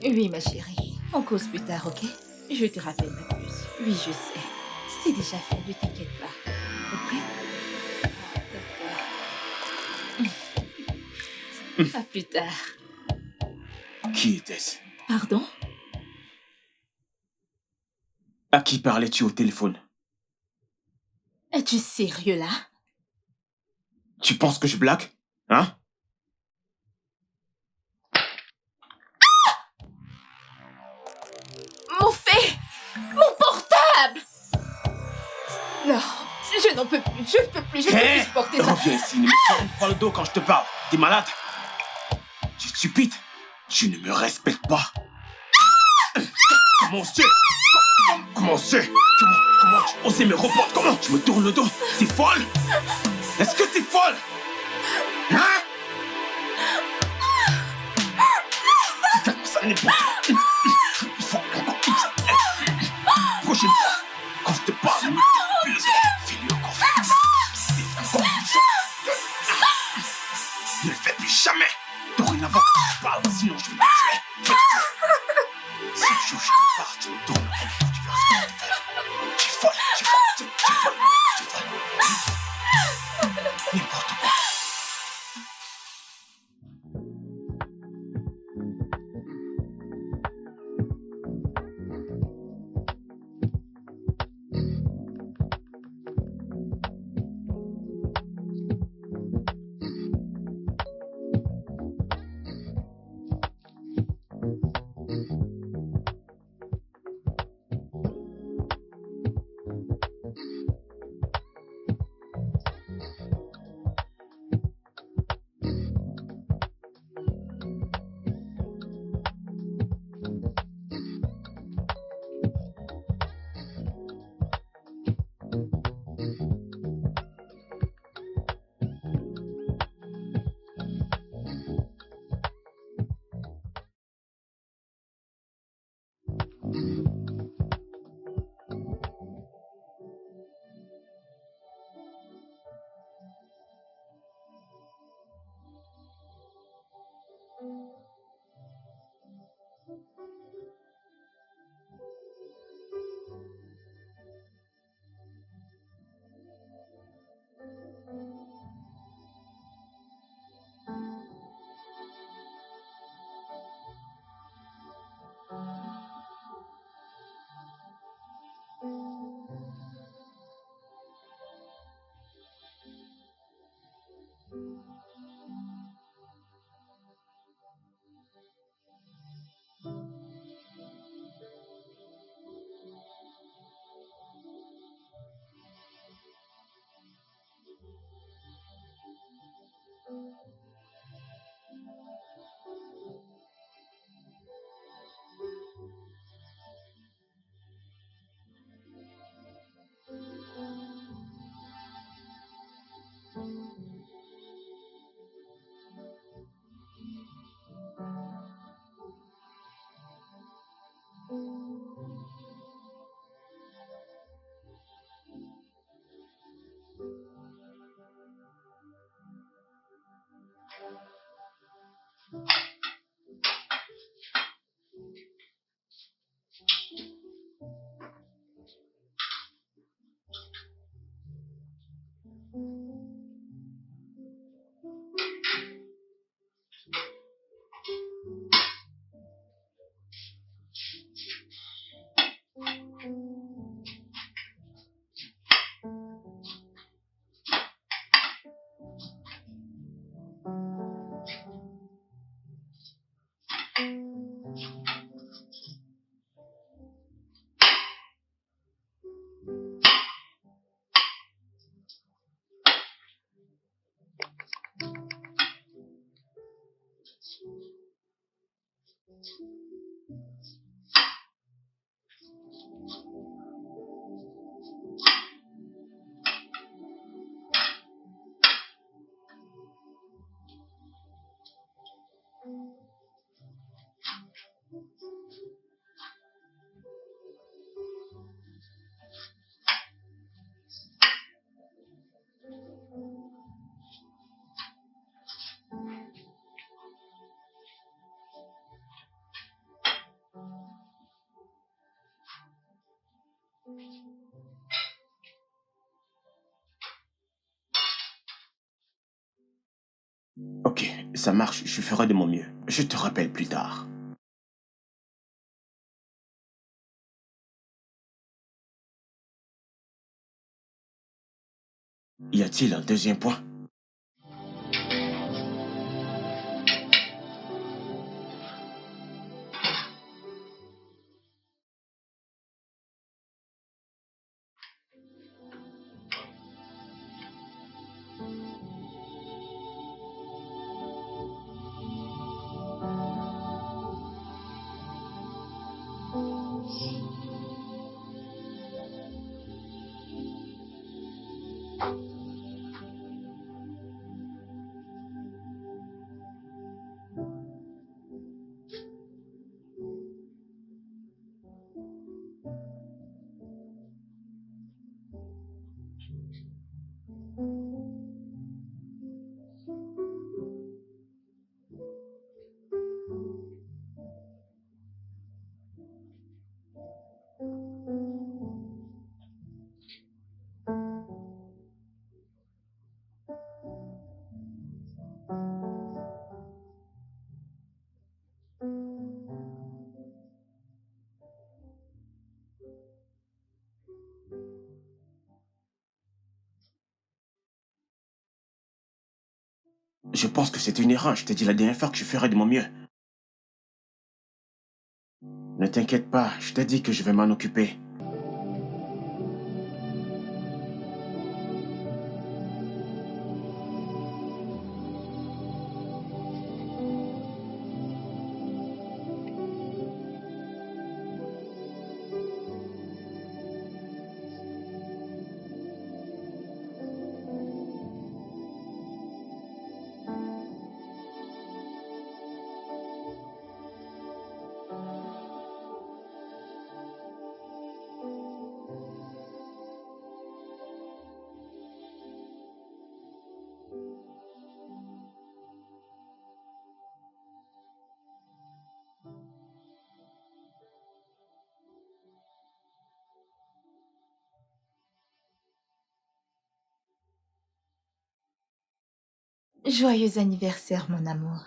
Oui, ma chérie. On cause plus tard, ok? Je te rappelle pas plus. Oui, je sais. C'est déjà fait, ne t'inquiète pas. Ok? D'accord. À plus tard. Qui était-ce? Pardon? À qui parlais-tu au téléphone? Es-tu sérieux là? Tu penses que je blague? Hein? Mon fait! Mon portable! Non, je n'en peux plus, je ne peux plus, je ne peux plus supporter ça. Reviens ici, ne me tourne pas le dos quand je te parle. T'es malade? Tu es stupide? Tu ne me respectes pas. Comment c'est? Comment c'est? Comment tu osais me reprendre? Comment tu me tournes le dos? T'es folle? Est-ce que t'es folle? Hein? Ça n'est pas... Il faut encore... Prochaine fois, quand je te parle, fais-lui encore faire. C'est encore plus chaud. Ne le fais plus jamais. Dorénavant, je parle, sinon je vais te tuer. Si je te parle, tu me tournes le dos, tu verras ce que je vais te faire. Tu es folle, tu es folle, tu es folle, tu es folle. N'importe quoi. Ok, ça marche, je ferai de mon mieux. Je te rappelle plus tard. Y a-t-il un deuxième point? Je pense que c'est une erreur. Je t'ai dit la dernière fois que je ferai de mon mieux. Ne t'inquiète pas, je t'ai dit que je vais m'en occuper. Joyeux anniversaire, mon amour.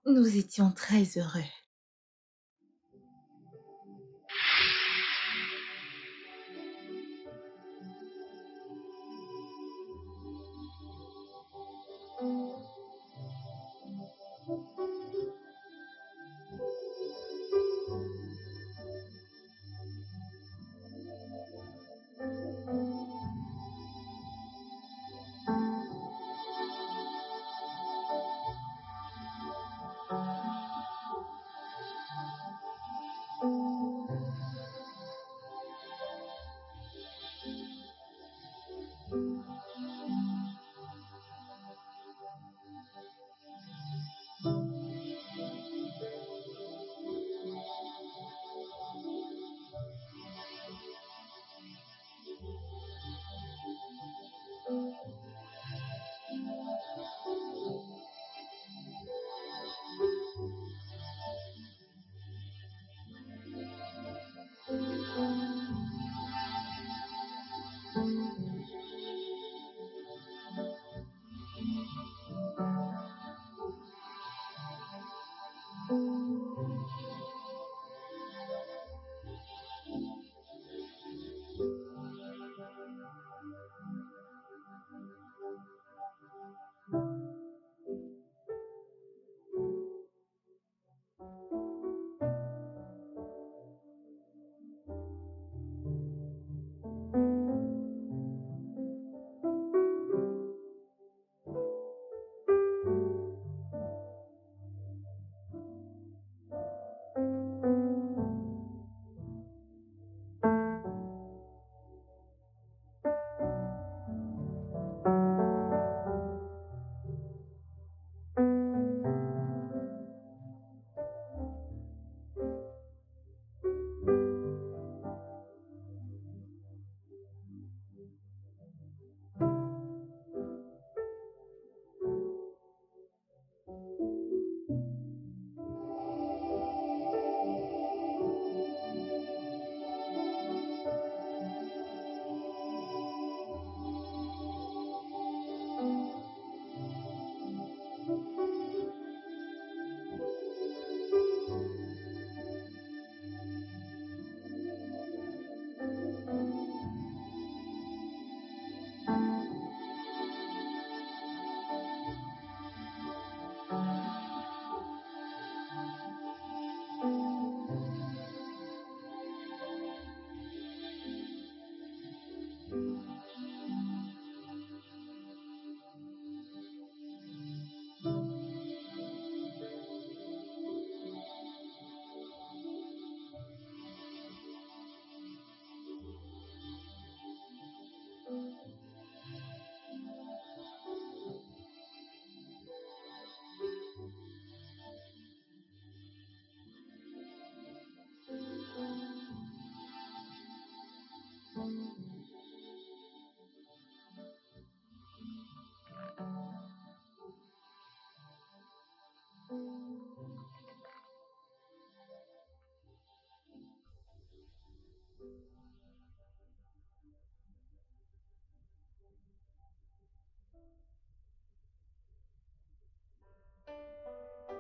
Nous étions très heureux.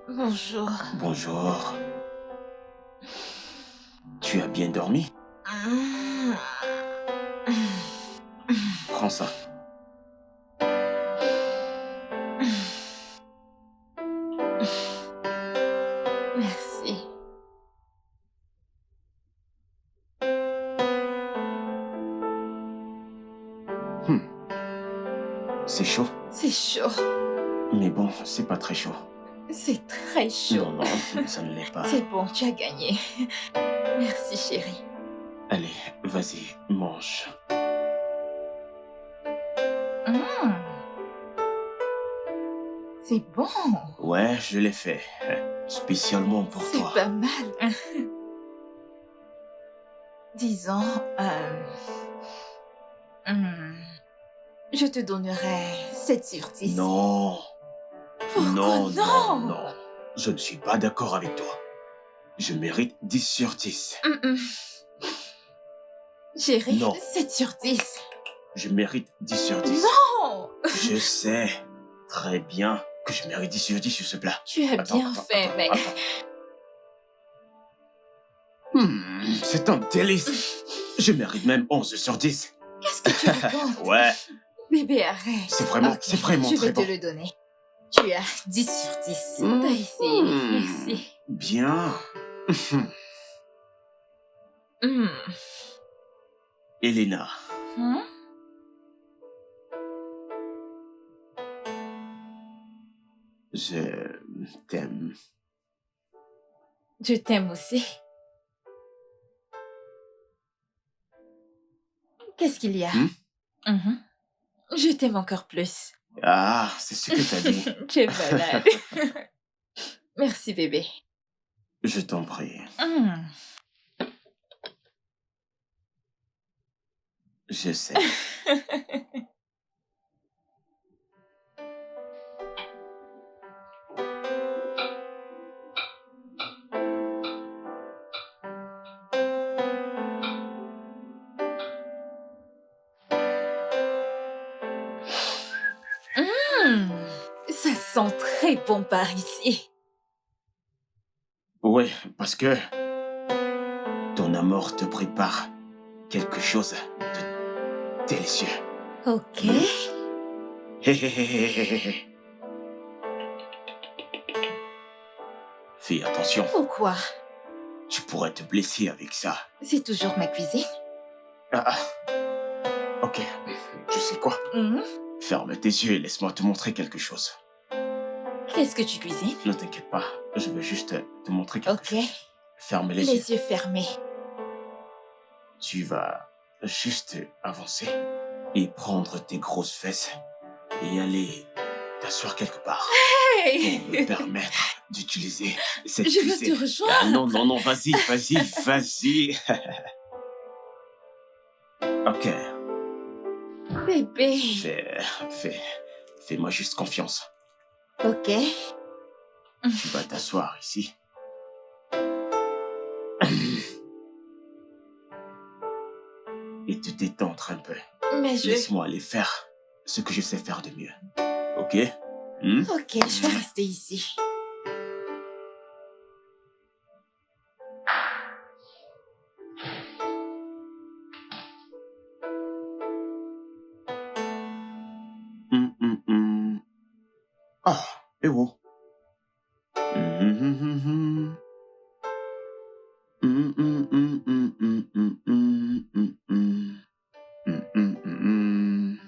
Bonjour. Bonjour. Tu as bien dormi? Mm. Prends ça. Merci. Hmm, c'est chaud. C'est chaud. Mais bon, c'est pas très chaud. C'est très chaud. Non, non, ça ne l'est pas. C'est bon, tu as gagné. Merci, chérie. Allez, vas-y, mange. Mm. C'est bon. Ouais, je l'ai fait. Spécialement pour C'est toi. pas mal. Disons, hmm, je te donnerai 7 sur 10. Non. Pourquoi Non, non, non? non. Je ne suis pas d'accord avec toi. Je mérite 10 sur 10. Mm-mm. Chérie, Non. 7 sur 10. Je mérite 10 sur 10. Non! Je sais très bien que je mérite 10 sur 10 sur ce plat. Tu as bien fait, mais... C'est un délice. Je mérite même 11 sur 10. Qu'est-ce que tu racontes? Ouais, Bébé, arrête. c'est vraiment Ok, très je vais bon. te le donner. Tu as 10 sur 10. T'as essayé. Merci. Bien. Hmm. Elena, Hmm? je t'aime. Je t'aime aussi. Qu'est-ce qu'il y a? Mhm. Je t'aime encore plus. Ah, c'est ce que t'as dit. Tu es malade. Merci, bébé. Je t'en prie. Hmm. Je sais. Hmm. Ça sent très bon par ici. Oui, parce que ton amour te prépare quelque chose de délicieux. Ok. Hé, hé, hé, hé, hé, hé. Fais attention, Pourquoi? tu pourrais te blesser avec ça. C'est toujours ma cuisine. Ah, ok, tu sais quoi? Hmm. Ferme tes yeux et laisse-moi te montrer quelque chose. Qu'est-ce que tu cuisines? Ne t'inquiète pas, je veux juste te montrer quelque Ok. chose. Ferme les yeux. Les yeux fermés. Tu vas juste avancer et prendre tes grosses fesses et aller t'asseoir quelque part pour me Hey! permettre d'utiliser cette Je veux cuisine. te rejoindre. Ah non, non, non, vas-y, vas-y, vas-y. Ok, Bébé. fais-moi juste confiance. Ok. Tu vas t'asseoir ici. Et te détendre un peu. Mais je... Laisse-moi aller faire ce que je sais faire de mieux. Ok? Ok, je vais rester ici. Ah, et oh. Hum, hum, hum, hum. Hum, hum, hum, hum, hum, hum, hum, hum, hum. Hum, hum, hum, hum.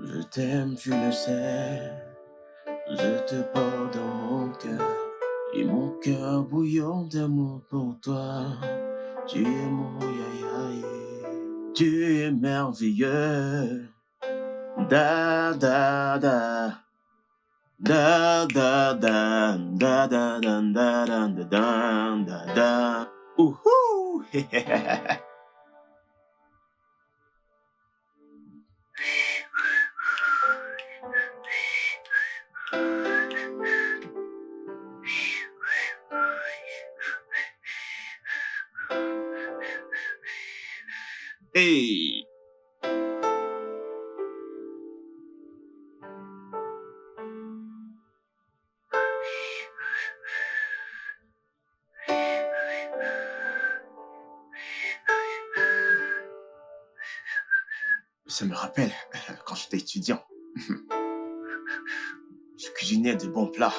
Je t'aime, tu le sais. Je te porte dans mon cœur. Et mon cœur bouillon d'amour pour toi. Tu es mon yayaye. Tu es merveilleux. Da da da. Da da da da da da da da da da da da. Ouhou! Hey! Ça me rappelle quand j'étais étudiant. Je cuisinais de bons plats.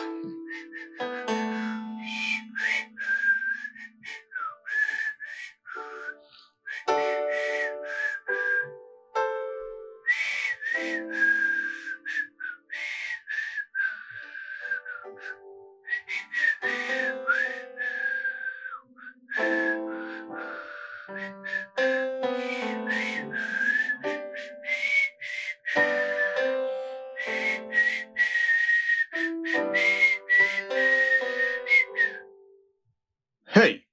Hey!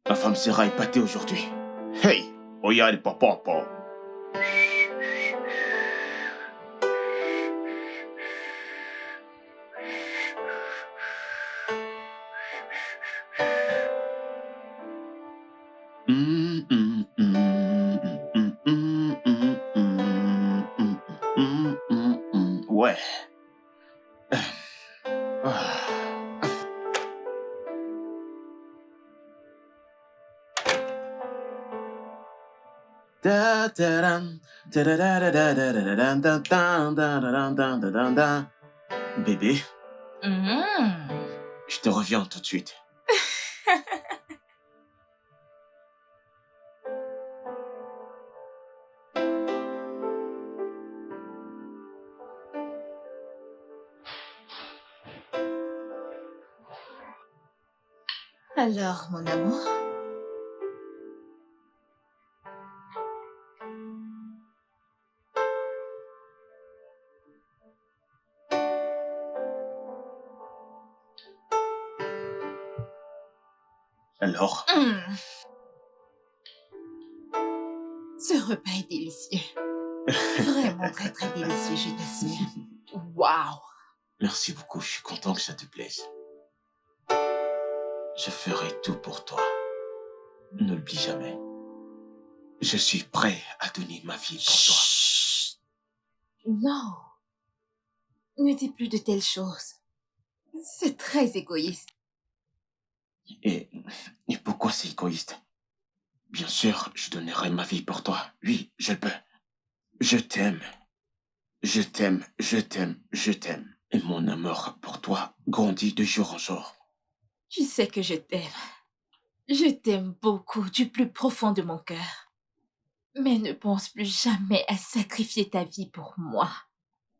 Ma femme sera épatée aujourd'hui. Hey! Regarde papa. Ouais. Ah. Da da dam, da da da da da da da da da da da da da da da da. Bébé, Mhm. je te reviens tout de suite. Alors, mon amour, Alors, ce repas est délicieux. Vraiment très très délicieux, je t'assure. Waouh! merci beaucoup, je suis content que ça te plaise. Je ferai tout pour toi. Ne l'oublie jamais. Je suis prêt à donner ma vie pour toi. Chut! Non, ne dis plus de telles choses. C'est très égoïste. Et, et pourquoi c'est égoïste? Bien sûr, je donnerai ma vie pour toi. Oui, je le peux. Je t'aime. Je t'aime, je t'aime, je t'aime. Et mon amour pour toi grandit de jour en jour. Tu sais que je t'aime. Je t'aime beaucoup du plus profond de mon cœur. Mais ne pense plus jamais à sacrifier ta vie pour moi.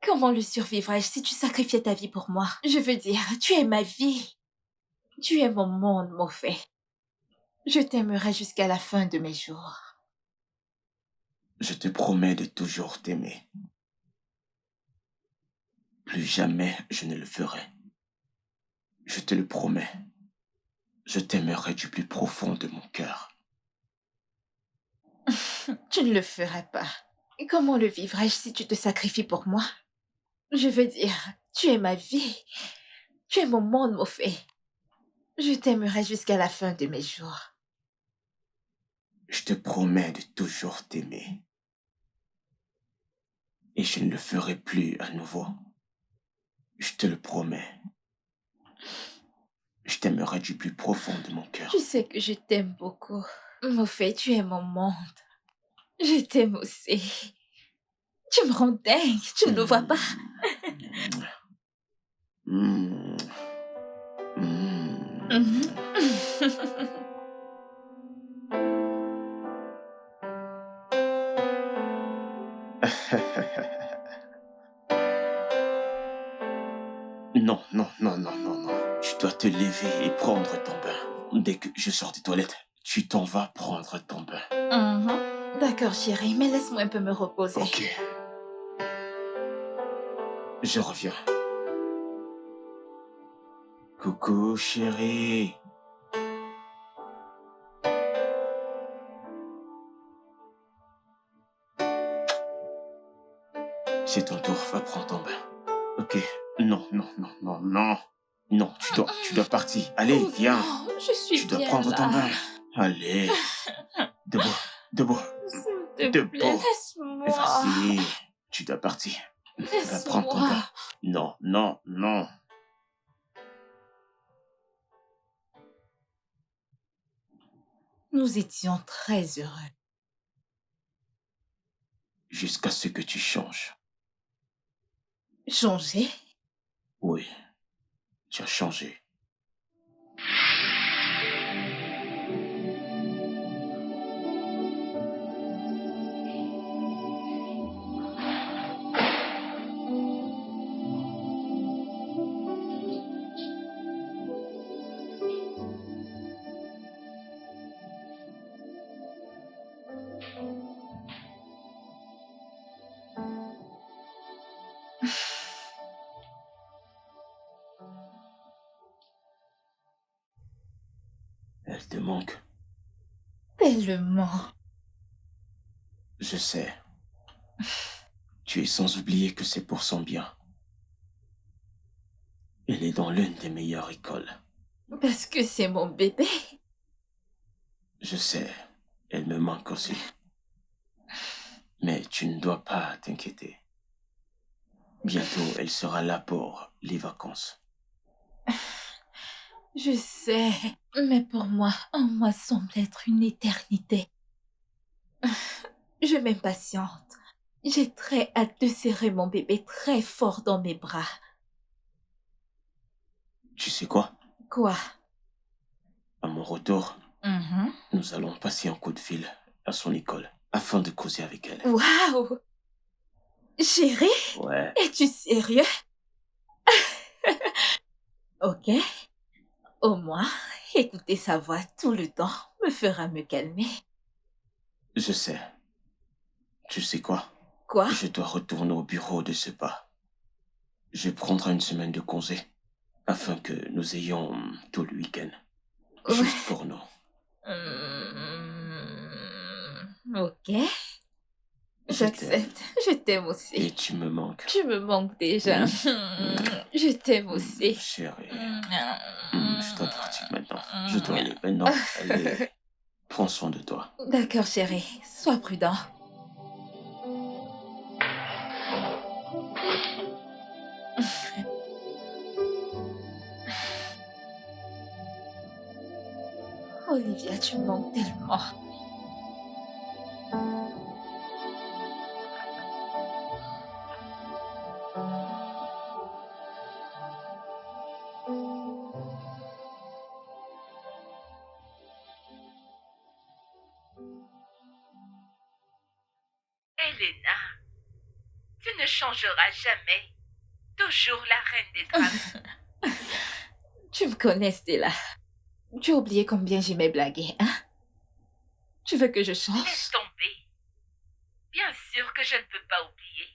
Comment le survivrais-je si tu sacrifiais ta vie pour moi? Je veux dire, tu es ma vie. Tu es mon monde, Moffet. Je t'aimerai jusqu'à la fin de mes jours. Je te promets de toujours t'aimer. Plus jamais je ne le ferai. Je te le promets. Je t'aimerai du plus profond de mon cœur. Tu ne le ferais pas. Et comment le vivrais-je si tu te sacrifies pour moi? Je veux dire, tu es ma vie. Tu es mon monde, Moffet. Je t'aimerai jusqu'à la fin de mes jours. Je te promets de toujours t'aimer. Et je ne le ferai plus à nouveau. Je te le promets. Je t'aimerai du plus profond de mon cœur. Tu sais que je t'aime beaucoup. Moffet, tu es mon monde. Je t'aime aussi. Tu me rends dingue, tu ne le vois pas? Mm. Mhm. Non, non, non, non, non, non. Tu dois te lever et prendre ton bain. Dès que je sors des toilettes, tu t'en vas prendre ton bain. Mhm. D'accord, chérie, mais laisse-moi un peu me reposer. Ok. Je reviens. Coucou, chérie. C'est ton tour, va prendre ton bain. Ok. Non, non, non, non, non. Non, tu dois partir. Allez, Oh viens. non, je suis Tu dois bien prendre ton là. bain. Allez. Debout, debout, S'il te plaît, debout. laisse-moi. Vas-y. Tu dois partir. Va prendre ton bain. Laisse-moi. Non, non, non. Nous étions très heureux. Jusqu'à ce que tu changes. Changer? Oui, tu as changé. Elle te manque. Tellement. Je sais. Tu es sans oublier que c'est pour son bien. Elle est dans l'une des meilleures écoles. Parce que c'est mon bébé. Je sais. Elle me manque aussi. Mais tu ne dois pas t'inquiéter. Bientôt, elle sera là pour les vacances. Je sais. Mais pour moi, un mois semble être une éternité. Je m'impatiente. J'ai très hâte de serrer mon bébé très fort dans mes bras. Tu sais quoi? Quoi? À mon retour, Mhm. nous allons passer un coup de fil à son école afin de causer avec elle. Waouh! Chérie, Ouais, es-tu sérieux? Ok. Au moins, écouter sa voix tout le temps me fera me calmer. je sais. Tu sais quoi? Quoi? Je dois retourner au bureau de ce pas. Je prendrai une semaine de congé afin que nous ayons tout le week-end. Ouais. Juste pour nous. Ok. Je t'aime. J'accepte. Je t'aime Et aussi. tu me manques. Tu me manques déjà. Je t'aime aussi. Chérie. Je dois partir maintenant. Je dois aller maintenant. Allez, prends soin de toi. D'accord, chérie. Sois prudent. Olivia, tu me manques tellement. Elena, tu ne changeras jamais. Toujours la reine des drames. Tu me connais, Stella. Tu as oublié combien j'aimais blaguer, hein? Tu veux que je Laisse change? tomber. Bien sûr que je ne peux pas oublier.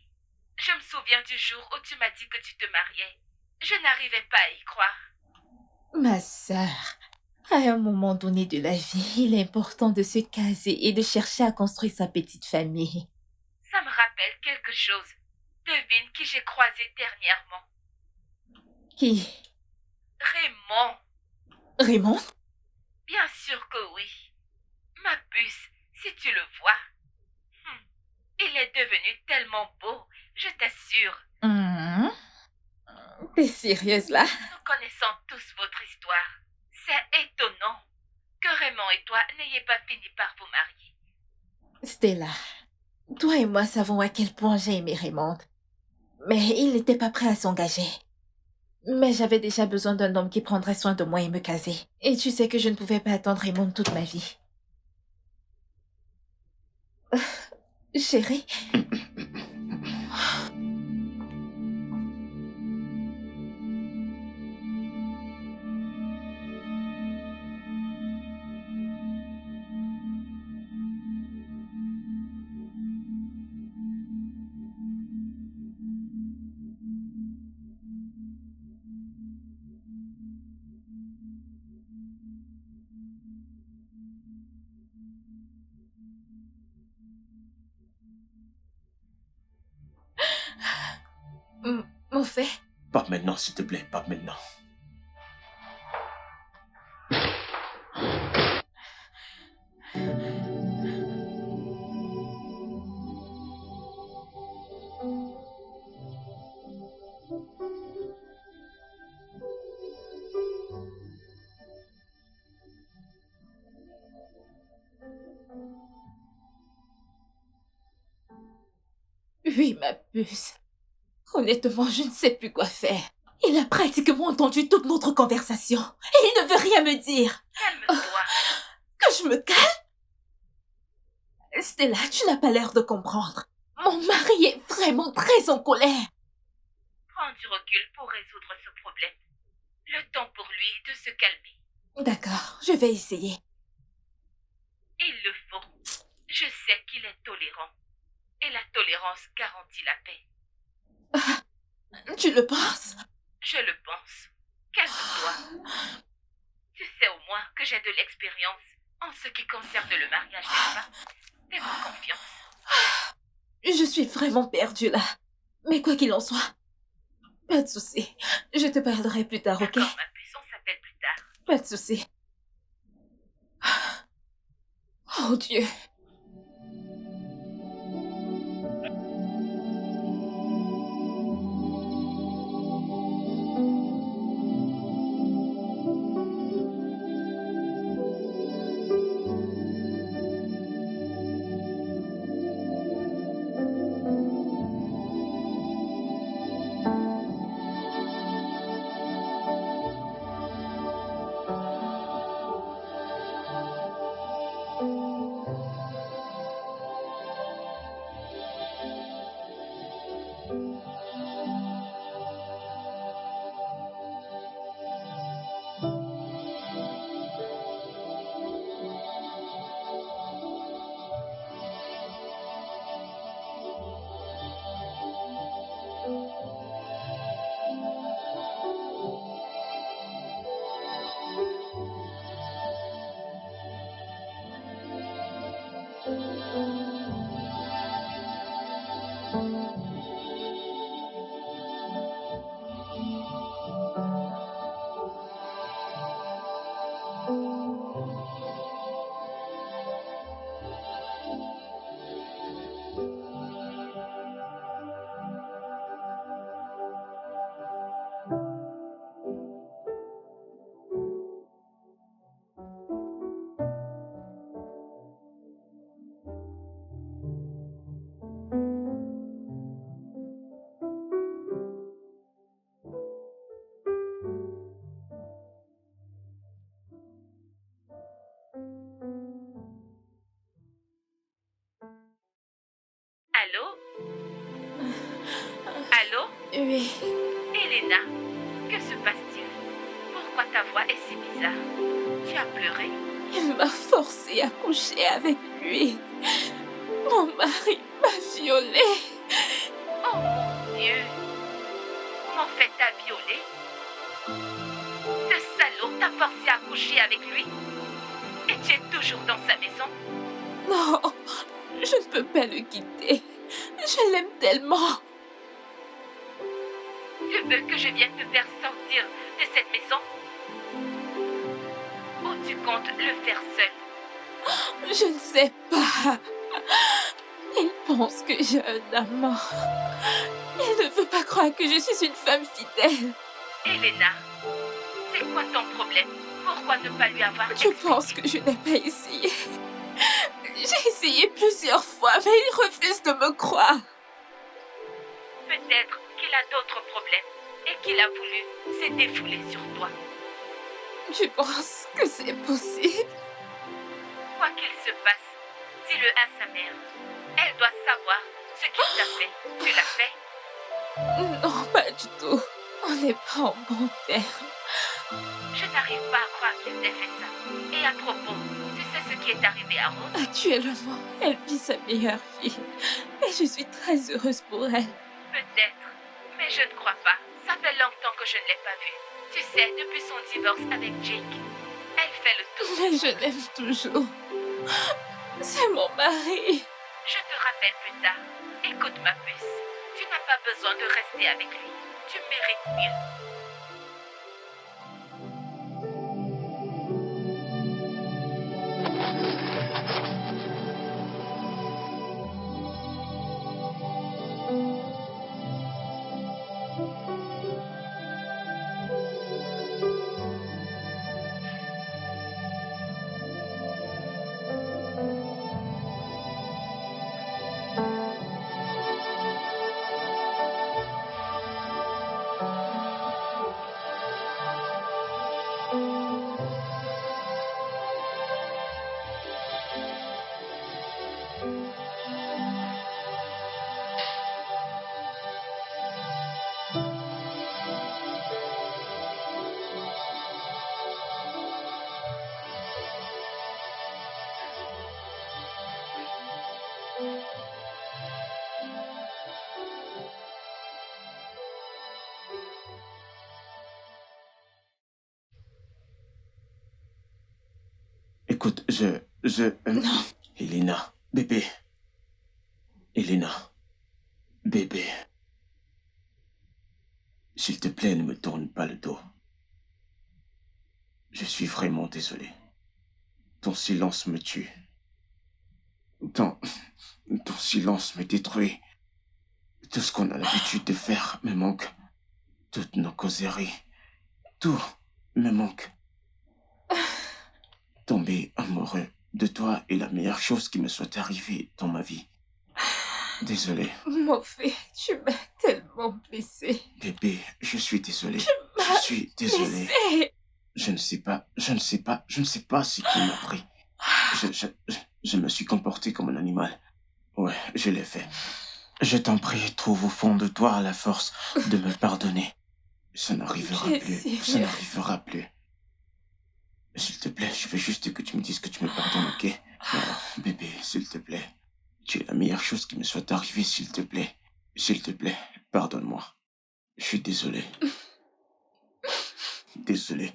Je me souviens du jour où tu m'as dit que tu te mariais. Je n'arrivais pas à y croire. Ma sœur, à un moment donné de la vie, il est important de se caser et de chercher à construire sa petite famille. Ça me rappelle quelque chose. Devine qui j'ai croisé dernièrement. Qui? Raymond. Raymond? Bien sûr que oui. Ma puce, si tu le vois. Il est devenu tellement beau, je t'assure. Hmm. T'es sérieuse là? Nous connaissons tous votre histoire. C'est étonnant que Raymond et toi n'ayez pas fini par vous marier. Stella, toi et moi savons à quel point j'ai aimé Raymond. Mais il n'était pas prêt à s'engager. Mais j'avais déjà besoin d'un homme qui prendrait soin de moi et me caser. Et tu sais que je ne pouvais pas attendre Raymond toute ma vie. Chérie, fait? Pas maintenant, s'il te plaît, pas maintenant. Oui, ma puce. Honnêtement, je ne sais plus quoi faire. Il a pratiquement entendu toute notre conversation. Et il ne veut rien me dire. Calme-toi. Que je me calme? Stella, tu n'as pas l'air de comprendre. Mon mari est vraiment très en colère. Prends du recul pour résoudre ce problème. Le temps pour lui de se calmer. D'accord, je vais essayer. Il le faut. Je sais qu'il est tolérant. Et la tolérance garantit la paix. Tu le penses? Je le pense. Calme-toi. Tu sais au moins que j'ai de l'expérience en ce qui concerne le mariage des femmes. Fais-moi confiance. Je suis vraiment perdue là. Mais quoi qu'il en soit, pas de souci. Je te parlerai plus tard, ok? D'accord, ma puce, on s'appelle plus tard. Pas de souci. Oh Dieu. Allô? Allô? Oui. Elena, que se passe-t-il? Pourquoi ta voix est si bizarre? Tu as pleuré? Il m'a forcé à coucher avec lui. Mon mari m'a violée. Oh mon Dieu! Comment fait t'a violé? Ce salaud t'a forcé à coucher avec lui? Et tu es toujours dans sa maison? Non, je ne peux pas le quitter. Je l'aime tellement. Tu veux que je vienne te faire sortir de cette maison? Ou tu comptes le faire seul? Je ne sais pas. Il pense que j'ai un amant. Il ne veut pas croire que je suis une femme fidèle. Elena, c'est quoi ton problème? Pourquoi ne pas lui avoir Je expliqué? pense que je n'ai pas essayé. J'ai essayé plusieurs fois, mais il refuse de me croire. Peut-être qu'il a d'autres problèmes et qu'il a voulu se défouler sur toi. Tu penses que c'est possible? Quoi qu'il se passe, dis-le à sa mère. Elle doit savoir ce qu'il t'a fait. Tu l'as fait? Non, pas du tout. On n'est pas en bon terme. Je n'arrive pas à croire qu'il t'ait fait ça. Et à propos, tu sais ce qui est arrivé à Rose? Actuellement, elle vit sa meilleure vie. Et je suis très heureuse pour elle. Peut-être, mais je ne crois pas. Ça fait longtemps que je ne l'ai pas vue. Tu sais, depuis son divorce avec Jake, elle fait le tour. Mais je l'aime toujours. C'est mon mari. Je te rappelle plus tard. Écoute ma puce. Tu n'as pas besoin de rester avec lui. Tu mérites mieux. Écoute, Non. Elena, bébé. Elena, bébé. S'il te plaît, ne me tourne pas le dos. Je suis vraiment désolé. Ton silence me tue. Ton silence me détruit. Tout ce qu'on a l'habitude de faire me manque. Toutes nos causeries. Tout me manque. Tomber amoureux de toi est la meilleure chose qui me soit arrivée dans ma vie. Désolé. Morphée, tu m'as tellement blessée. Bébé, je suis désolé. Tu Je m'as suis désolé. blessée. Je ne sais pas ce qui m'a pris. Je me suis comporté comme un animal. Ouais, je l'ai fait. Je t'en prie, trouve au fond de toi la force de me pardonner. Ça n'arrivera T'es plus. Ça sérieux? n'arrivera plus. S'il te plaît, je veux juste que tu me dises que tu me pardonnes, ok? Oh, bébé, s'il te plaît. Tu es la meilleure chose qui me soit arrivée, s'il te plaît. S'il te plaît, pardonne-moi. Je suis désolé. Désolé.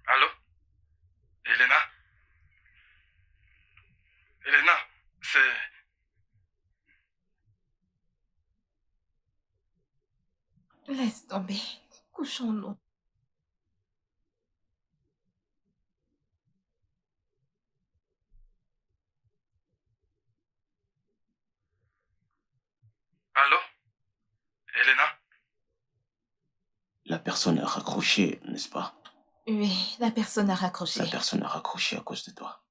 Allô? Elena? Elena, c'est... Laisse tomber. Couchons-nous. Allô? Elena? La personne a raccroché, n'est-ce pas? Oui, la personne a La raccroché. personne a raccroché à cause de toi.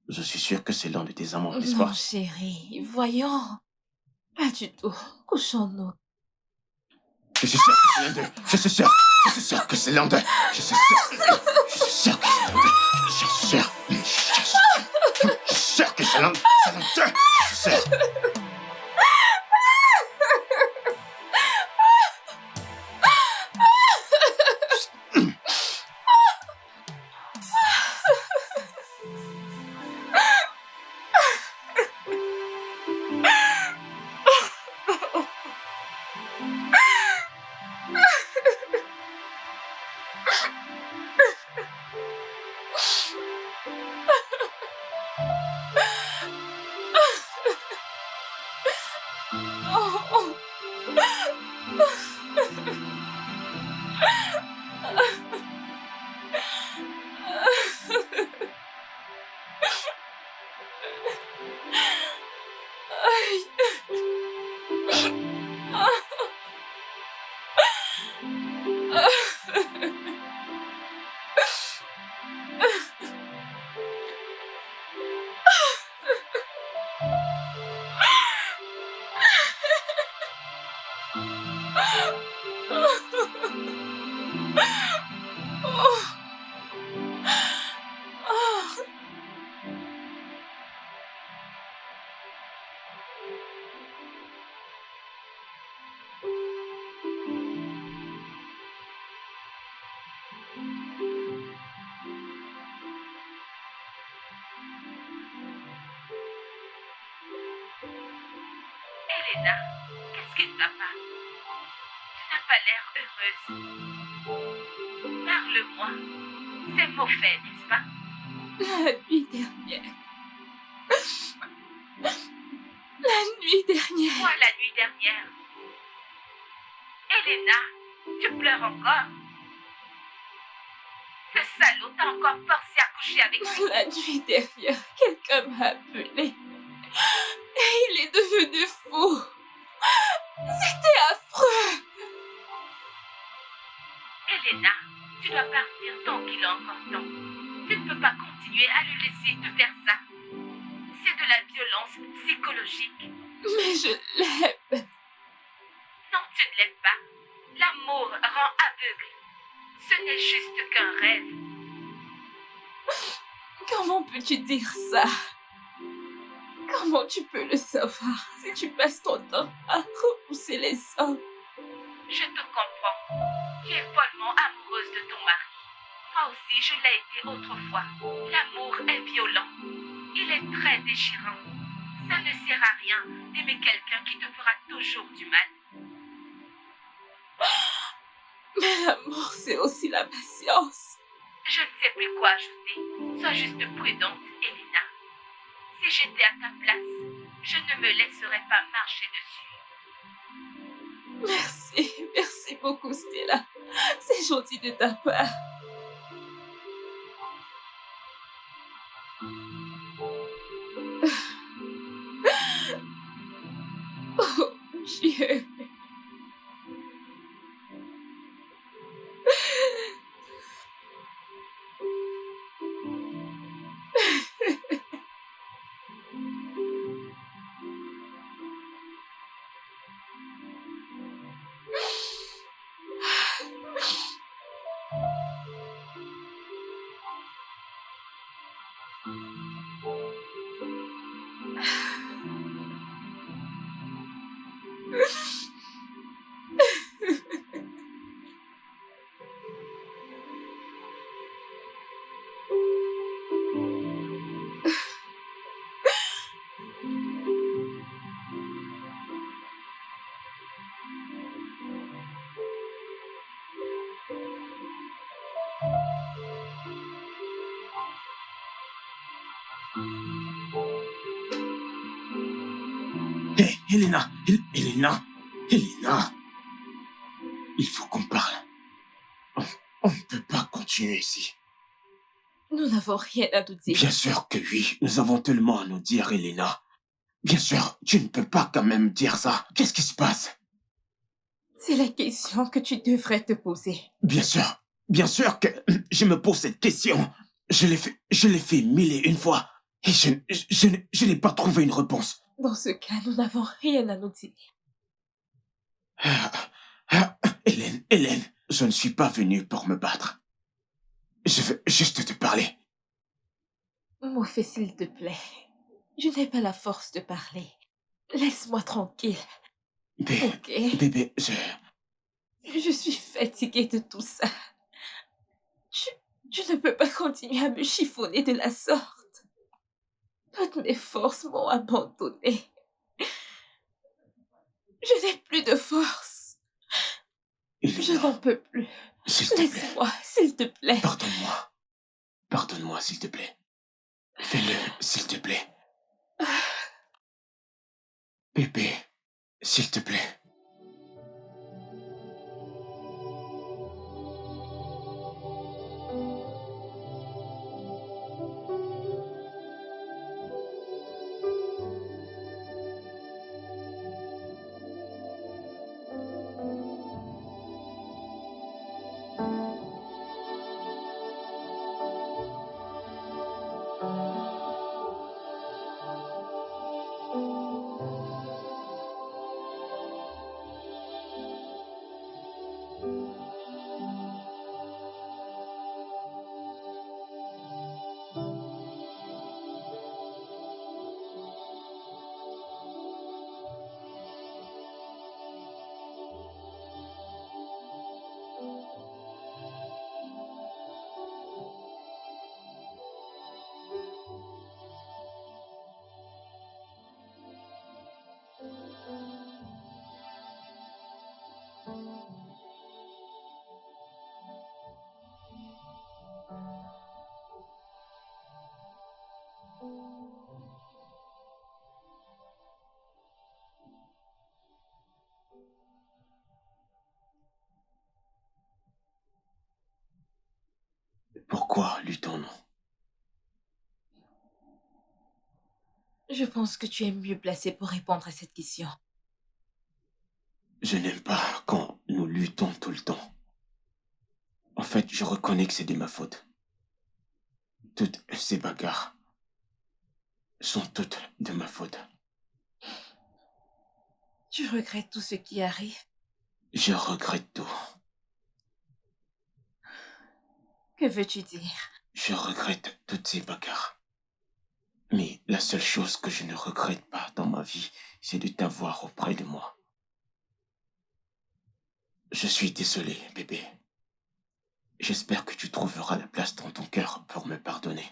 Je suis sûr que c'est l'un de tes amants, n'est-ce Non, pas? chérie, voyons. Pas du tout. Couchons-nous. Je suis sûr que c'est l'un d'eux. Je suis sûr. Je suis sûr que c'est l'un d'eux. Je suis sûr. Je suis sûr que c'est l'un d'eux. Je suis sûr. Je suis sûr. Je suis sûr que c'est l'un d'eux. Je suis sûr. Oh, Elena, qu'est-ce qui ne va pas? Tu n'as pas l'air heureuse. Parle-moi. C'est mauvais, n'est-ce pas? la nuit dernière. La nuit dernière. Moi, la nuit dernière. Elena, tu pleures encore? Ce salaud t'a encore forcé à coucher avec lui. La nuit dernière, quelqu'un m'a appelé. Et il est devenu fou. C'était affreux. Elena, tu dois partir tant qu'il est encore temps. Tu ne peux pas continuer à le laisser te faire ça. C'est de la violence psychologique. Mais je l'aime. Non, tu ne l'aimes pas. L'amour rend aveugle. Ce n'est juste qu'un rêve. Comment peux-tu dire ça? Comment tu peux le savoir si tu passes ton temps à repousser les hommes? Je te comprends. Tu es follement amoureuse de ton mari. Moi aussi, je l'ai été autrefois. L'amour est violent. Il est très déchirant. Ça ne sert à rien d'aimer quelqu'un qui te fera toujours du mal. Mais l'amour, c'est aussi la patience. Je ne sais plus quoi ajouter. Sois juste prudente, Elena. Si j'étais à ta place, je ne me laisserais pas marcher dessus. Merci beaucoup, Stella. C'est gentil de ta part. Oh, Dieu. Hé, Elena, Elena. Il faut qu'on parle. On ne peut pas continuer ici. Nous n'avons rien à nous dire. Bien sûr que oui, nous avons tellement à nous dire, Elena. Bien sûr, tu ne peux pas quand même dire ça. Qu'est-ce qui se passe? C'est la question que tu devrais te poser. Bien sûr, Bien sûr que je me pose cette question. Je l'ai fait 1001 fois. Et je n'ai pas trouvé une réponse. Dans ce cas, nous n'avons rien à nous dire. Hélène, je ne suis pas venu pour me battre. Je veux juste te parler. Moufé, s'il te plaît. Je n'ai pas la force de parler. Laisse-moi tranquille. Ok? Bébé, Je suis fatiguée de tout ça. Je ne peux pas continuer à me chiffonner de la sorte. Toutes mes forces m'ont abandonnée. Je n'ai plus de force. Je n'en peux plus. S'il te plaît. Laisse-moi, s'il te plaît. Pardonne-moi. Pardonne-moi, s'il te plaît. Fais-le, s'il te plaît. Bébé, s'il te plaît. Pourquoi luttons-nous? Je pense que tu es mieux placé pour répondre à cette question. Je n'aime pas quand nous luttons tout le temps. En fait, je reconnais que c'est de ma faute. Toutes ces bagarres sont toutes de ma faute. Tu regrettes tout ce qui arrive? Je regrette tout. Que veux-tu dire? Je regrette toutes ces bagarres. Mais la seule chose que je ne regrette pas dans ma vie, c'est de t'avoir auprès de moi. Je suis désolé, bébé. J'espère que tu trouveras la place dans ton cœur pour me pardonner.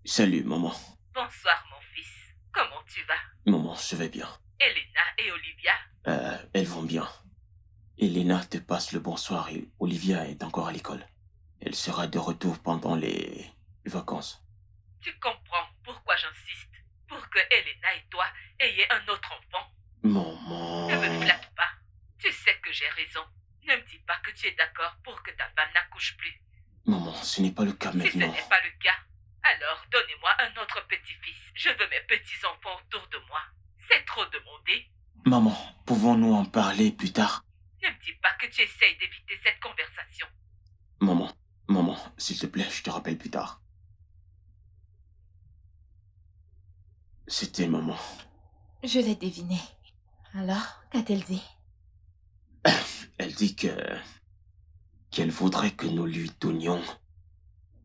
Salut, maman. Bonsoir, mon fils. Comment tu vas? Maman, je vais bien. Elena et Olivia? Elles vont bien. Elena te passe le bonsoir et Olivia est encore à l'école. Elle sera de retour pendant les vacances. Tu comprends pourquoi j'insiste? Pour que Elena et toi ayez un autre enfant. Maman... Ne me flatte pas. Tu sais que j'ai raison. Ne me dis pas que tu es d'accord pour que ta femme n'accouche plus. Maman, ce n'est pas le cas Si ce maintenant. n'est pas le cas, alors donnez-moi un autre petit-fils. Je veux mes petits-enfants autour de moi. C'est trop demandé. Maman, pouvons-nous en parler plus tard? Ne me dis pas que tu essayes d'éviter cette conversation. Maman, s'il te plaît, je te rappelle plus tard. C'était maman. Je l'ai deviné. Alors, qu'a-t-elle dit? Elle dit que qu'elle voudrait que nous lui donnions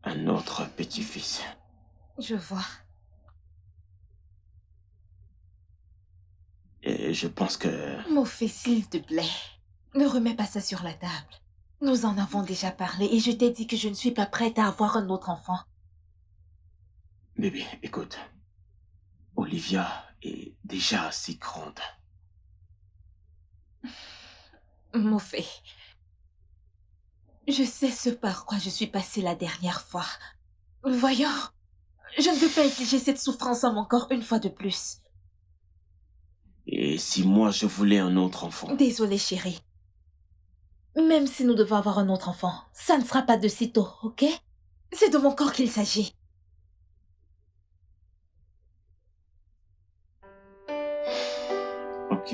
un autre petit-fils. Je vois. Et je pense que... Mofé, s'il te plaît, ne remets pas ça sur la table. Nous en avons déjà parlé et je t'ai dit que je ne suis pas prête à avoir un autre enfant. Bébé, écoute. Olivia est déjà si grande. Mofé, je sais ce par quoi je suis passée la dernière fois. Voyons, je ne veux pas infliger cette souffrance à mon corps une fois de plus. Et si moi je voulais un autre enfant? Désolée, chérie. Même si nous devons avoir un autre enfant, ça ne sera pas de sitôt, ok? C'est de mon corps qu'il s'agit. Ok.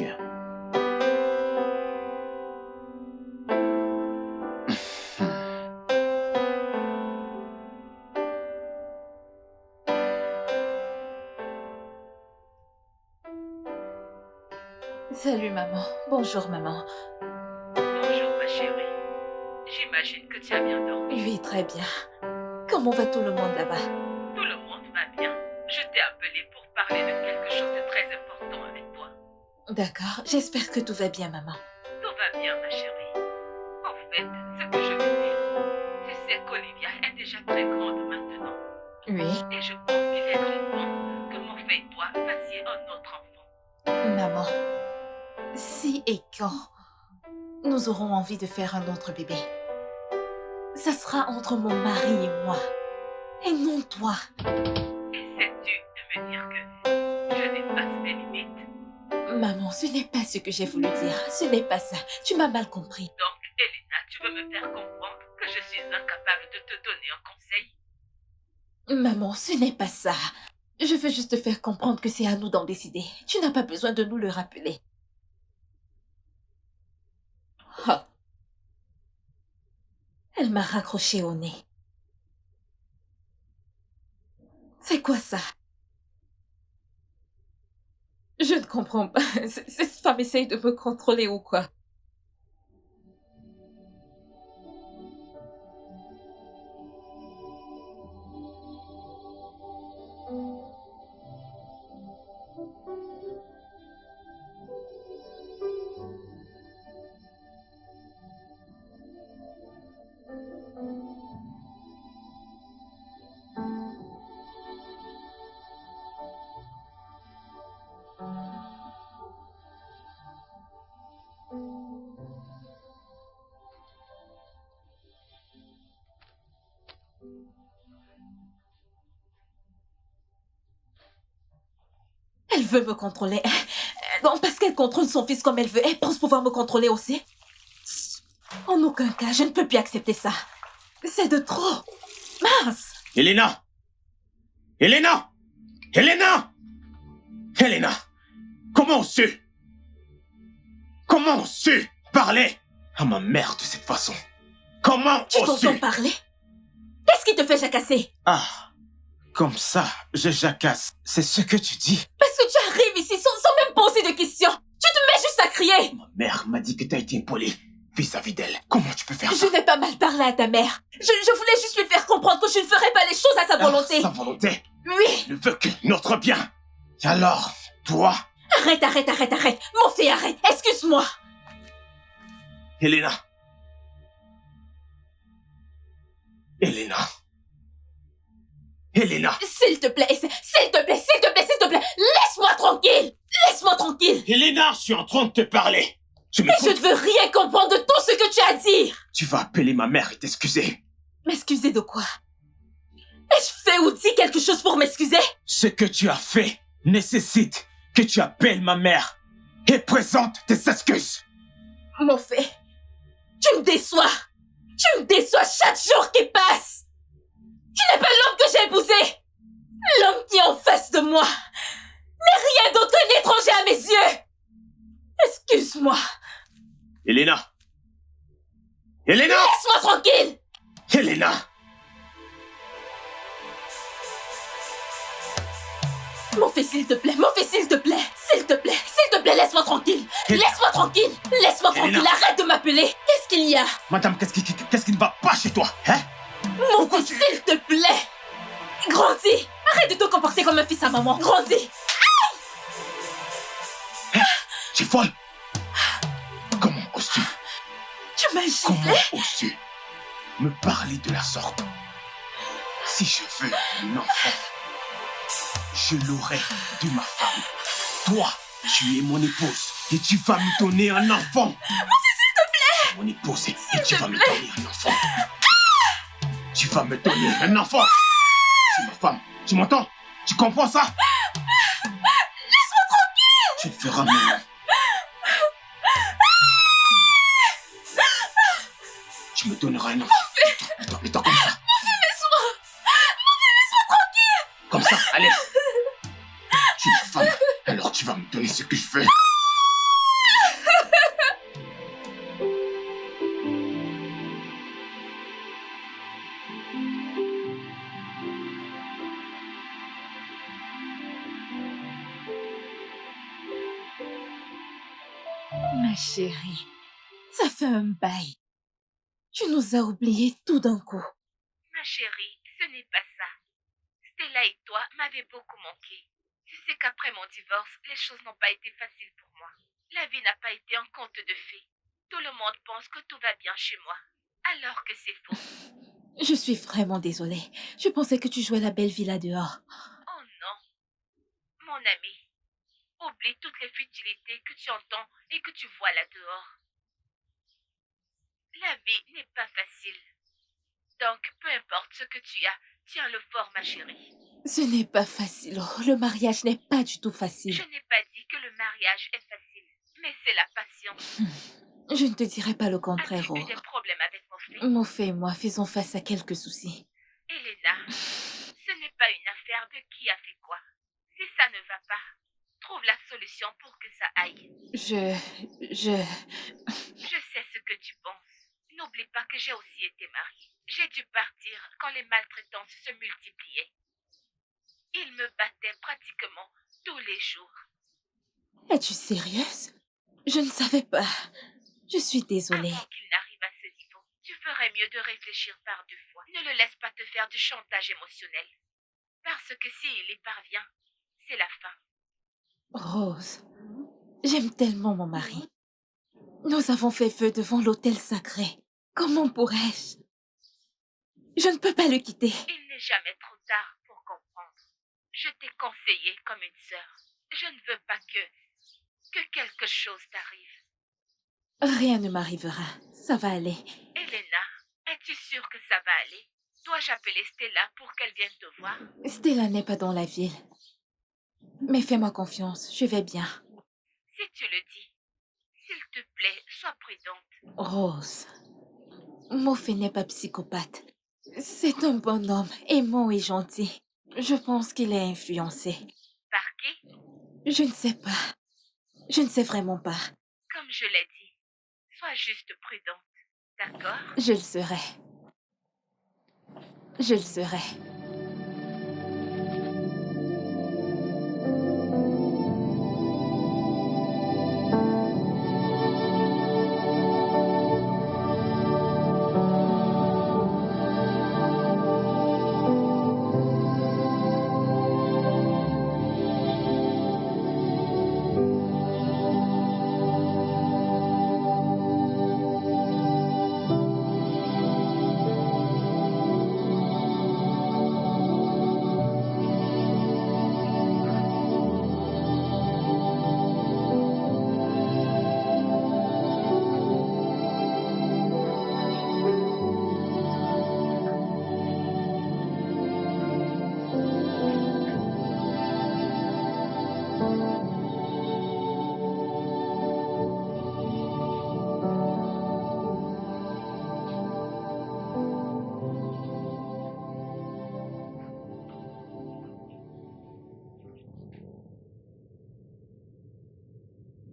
Salut, maman. Bonjour, maman. Bonjour, ma chérie. J'imagine que tu as bien dormi. Oui, très bien. Comment va tout le monde là-bas? Tout le monde va bien. Je t'ai appelé pour parler de quelque chose de très important avec toi. D'accord, j'espère que tout va bien, maman. Tout va bien, ma chérie. En fait, ce que je veux dire, tu sais qu'Olivia est déjà très grande maintenant. Oui, Et je pense qu'il est grand temps que mon fait et toi fassiez un autre enfant. maman. Si et quand nous aurons envie de faire un autre bébé, ça sera entre mon mari et moi, et non toi. Essaies-tu de me dire que je dépasse mes limites? Maman, ce n'est pas ce que j'ai voulu dire. Ce n'est pas ça. Tu m'as mal compris. Donc, Elena, tu veux me faire comprendre que je suis incapable de te donner un conseil? Maman, ce n'est pas ça. Je veux juste te faire comprendre que c'est à nous d'en décider. Tu n'as pas besoin de nous le rappeler. Ah. Elle m'a raccroché au nez. C'est quoi ça? Je ne comprends pas. Cette femme essaye de me contrôler ou quoi? Elle veut me contrôler. Bon, parce qu'elle contrôle son fils comme elle veut, elle pense pouvoir me contrôler aussi. En aucun cas, je ne peux plus accepter ça. C'est de trop. Mince! Elena! Elena! Elena! Elena! Comment oses-tu? Comment oses-tu parler à ma mère de cette façon? Comment Tu oses-tu? t'entends parler? Qu'est-ce qui te fait jacasser? Ah, comme ça, je jacasse. C'est ce que tu dis? Parce que tu arrives ici sans même poser de questions. Tu te mets juste à crier. Ma mère m'a dit que t'as été impoli vis-à-vis d'elle. Comment tu peux faire Je ça? n'ai pas mal parlé à ta mère. Je voulais juste lui faire comprendre que je ne ferais pas les choses à sa volonté. Ah, sa volonté? Oui. Ne veut que notre bien. Et alors, toi? Arrête. Mon fils, arrête. Excuse-moi. Elena. Elena. Elena. S'il te plaît. Laisse-moi tranquille. Laisse-moi tranquille. Elena, je suis en train de te parler. Tu Mais je m'écoutes? ne veux rien comprendre de tout ce que tu as à dire. Tu vas appeler ma mère et t'excuser. M'excuser de quoi? Ai-je fait ou dit quelque chose pour m'excuser? Ce que tu as fait nécessite que tu appelles ma mère et présente tes excuses. Mon fait, tu me déçois. Tu me déçois chaque jour qui passe. Tu n'es pas l'homme que j'ai épousé. L'homme qui est en face de moi n'est rien d'autre qu'un étranger à mes yeux. Excuse-moi. Elena. Elena. Laisse-moi tranquille. Elena. Mon fils, s'il te plaît, mon fils, s'il te plaît. S'il te plaît, laisse-moi tranquille. Laisse-moi tranquille. Laisse-moi tranquille, Elena. arrête de m'appeler. Qu'est-ce qu'il y a? Madame, qu'est-ce qui ne va pas chez toi, hein? Mon fils, s'il te plaît. Grandis. Arrête de te comporter comme un fils à maman. Grandis. Tu es folle. Comment oses-tu? Tu m'as giflé. Comment oses-tu me parler de la sorte? Si je veux un enfant, je l'aurai de ma femme. Toi, tu es mon épouse et tu vas me donner un enfant. Mon fils, s'il te plaît. Mon épouse et tu vas me donner un enfant. Tu vas me donner un enfant. C'est ma femme. Tu m'entends? Tu comprends ça? Laisse-moi tranquille. Tu le feras maintenant. Tu me donneras un enfant. Mets-toi comme ça. Laisse-moi tranquille. Comme ça, allez. Tu es ma femme. Alors tu vas me donner ce que je veux. Ma chérie, ça fait un bail. Tu nous as oubliés tout d'un coup. Ma chérie, ce n'est pas ça. Stella et toi m'avez beaucoup manqué. Tu sais qu'après mon divorce, les choses n'ont pas été faciles pour moi. La vie n'a pas été un conte de fées. Tout le monde pense que tout va bien chez moi, alors que c'est faux. Je suis vraiment désolée. Je pensais que tu jouais la belle vie là dehors. Oh non. Mon ami, oublie toutes les futilités que tu entends et que tu vois là dehors. La vie n'est pas facile. Donc, peu importe ce que tu as, tiens-le fort, ma chérie. Ce n'est pas facile. Oh, le mariage n'est pas du tout facile. Je n'ai pas dit que le mariage est facile, mais c'est la patience. Je ne te dirai pas le contraire, As-tu eu oh. des problèmes avec mon fils? Moffet et moi faisons face à quelques soucis. Elena, ce n'est pas une affaire de qui a fait quoi. Si ça ne va pas, trouve la solution pour que ça aille. Je Je sais ce que tu penses. N'oublie pas que j'ai aussi été mariée. J'ai dû partir quand les maltraitances se multipliaient. Il me battait pratiquement tous les jours. Es-tu sérieuse? Je ne savais pas. Je suis désolée. Avant qu'il n'arrive à ce niveau, tu ferais mieux de réfléchir par deux fois. Ne le laisse pas te faire du chantage émotionnel. Parce que s'il y parvient, c'est la fin. Rose, j'aime tellement mon mari. Nous avons fait feu devant l'autel sacré. Comment pourrais-je? Je ne peux pas le quitter. Il n'est jamais trop tard pour comprendre. Je t'ai conseillé comme une sœur. Je ne veux pas que quelque chose t'arrive. Rien ne m'arrivera. Ça va aller. Elena, es-tu sûre que ça va aller? Dois-je appeler Stella pour qu'elle vienne te voir? Stella n'est pas dans la ville. Mais fais-moi confiance, je vais bien. Si tu le dis, s'il te plaît, sois prudente. Rose, Moffet n'est pas psychopathe. C'est un bon homme, aimant et gentil. Je pense qu'il est influencé. Par qui? Je ne sais pas. Je ne sais vraiment pas. Comme je l'ai dit, sois juste prudente, d'accord? Je le serai. Je le serai.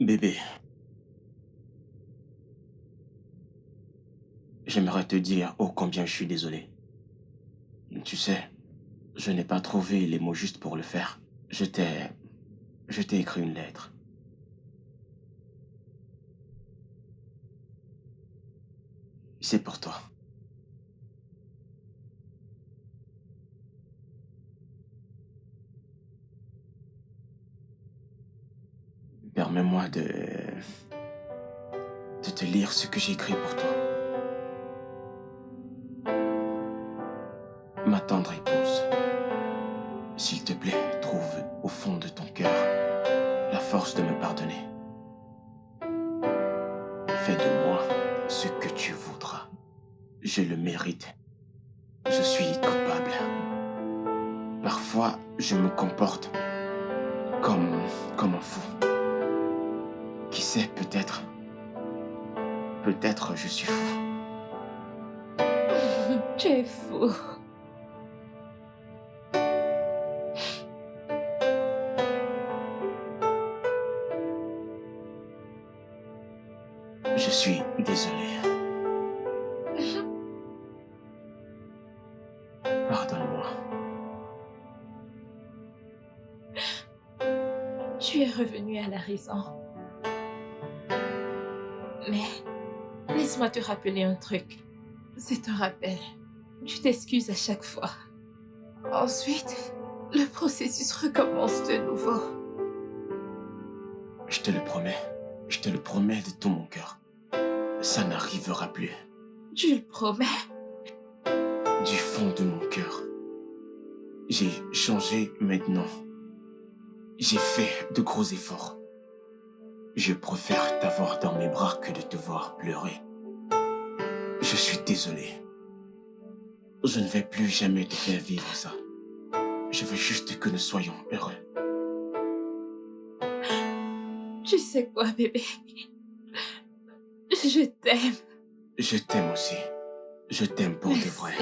Bébé, j'aimerais te dire oh combien je suis désolé. Tu sais, je n'ai pas trouvé les mots justes pour le faire. Je t'ai... Je t'ai écrit une lettre. C'est pour toi. Permets-moi de te lire ce que j'ai écrit pour toi. Ma tendre épouse, s'il te plaît, trouve au fond de ton cœur la force de me pardonner. Fais de moi ce que tu voudras. Je le mérite. Je suis coupable. Parfois, je me comporte comme un fou. Qui sait, peut-être je suis fou. Tu es fou. Je suis désolé. Pardonne-moi. Tu es revenu à la raison. Mais laisse-moi te rappeler un truc. C'est un rappel. Tu t'excuses à chaque fois. Ensuite, le processus recommence de nouveau. Je te le promets. Je te le promets de tout mon cœur. Ça n'arrivera plus. Tu le promets? Du fond de mon cœur. J'ai changé maintenant. J'ai fait de gros efforts. Je préfère t'avoir dans mes bras que de te voir pleurer. Je suis désolé. Je ne vais plus jamais te faire vivre ça. Je veux juste que nous soyons heureux. Tu sais quoi, bébé? Je t'aime. Je t'aime aussi. Je t'aime pour de vrai.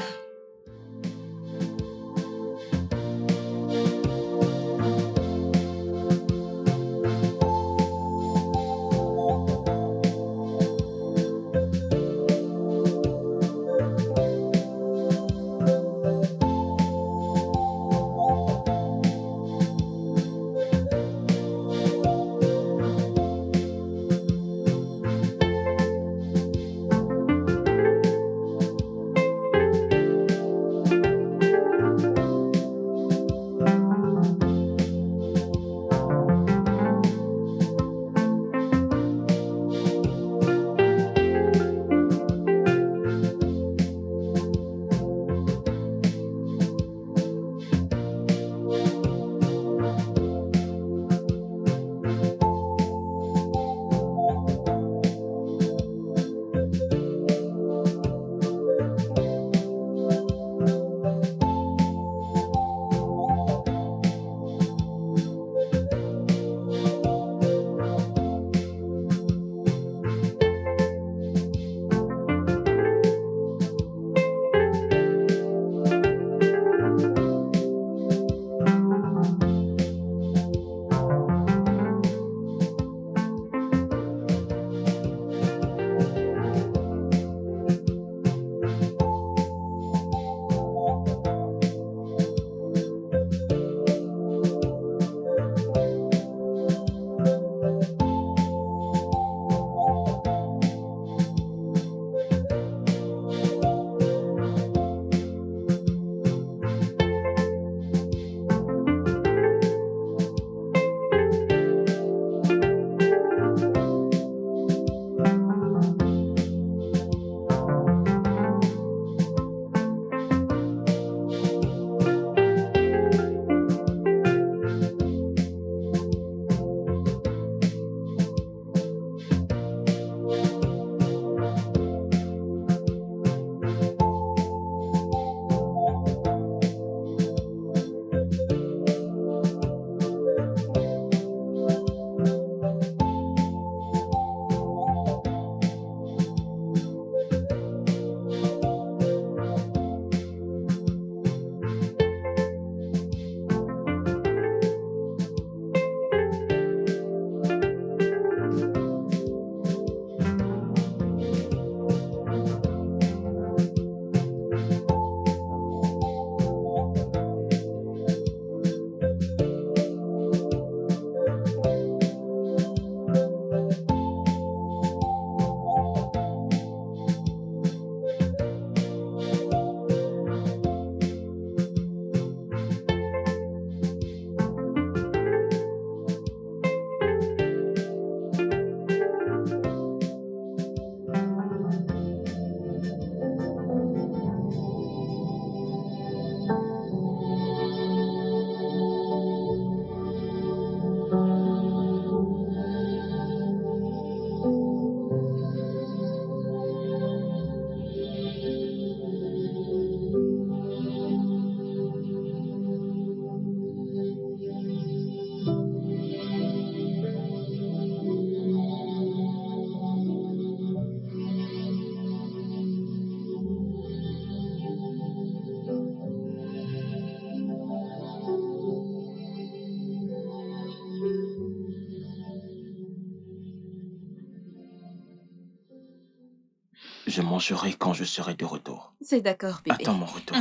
Je mangerai quand je serai de retour. C'est d'accord, bébé. Attends mon retour.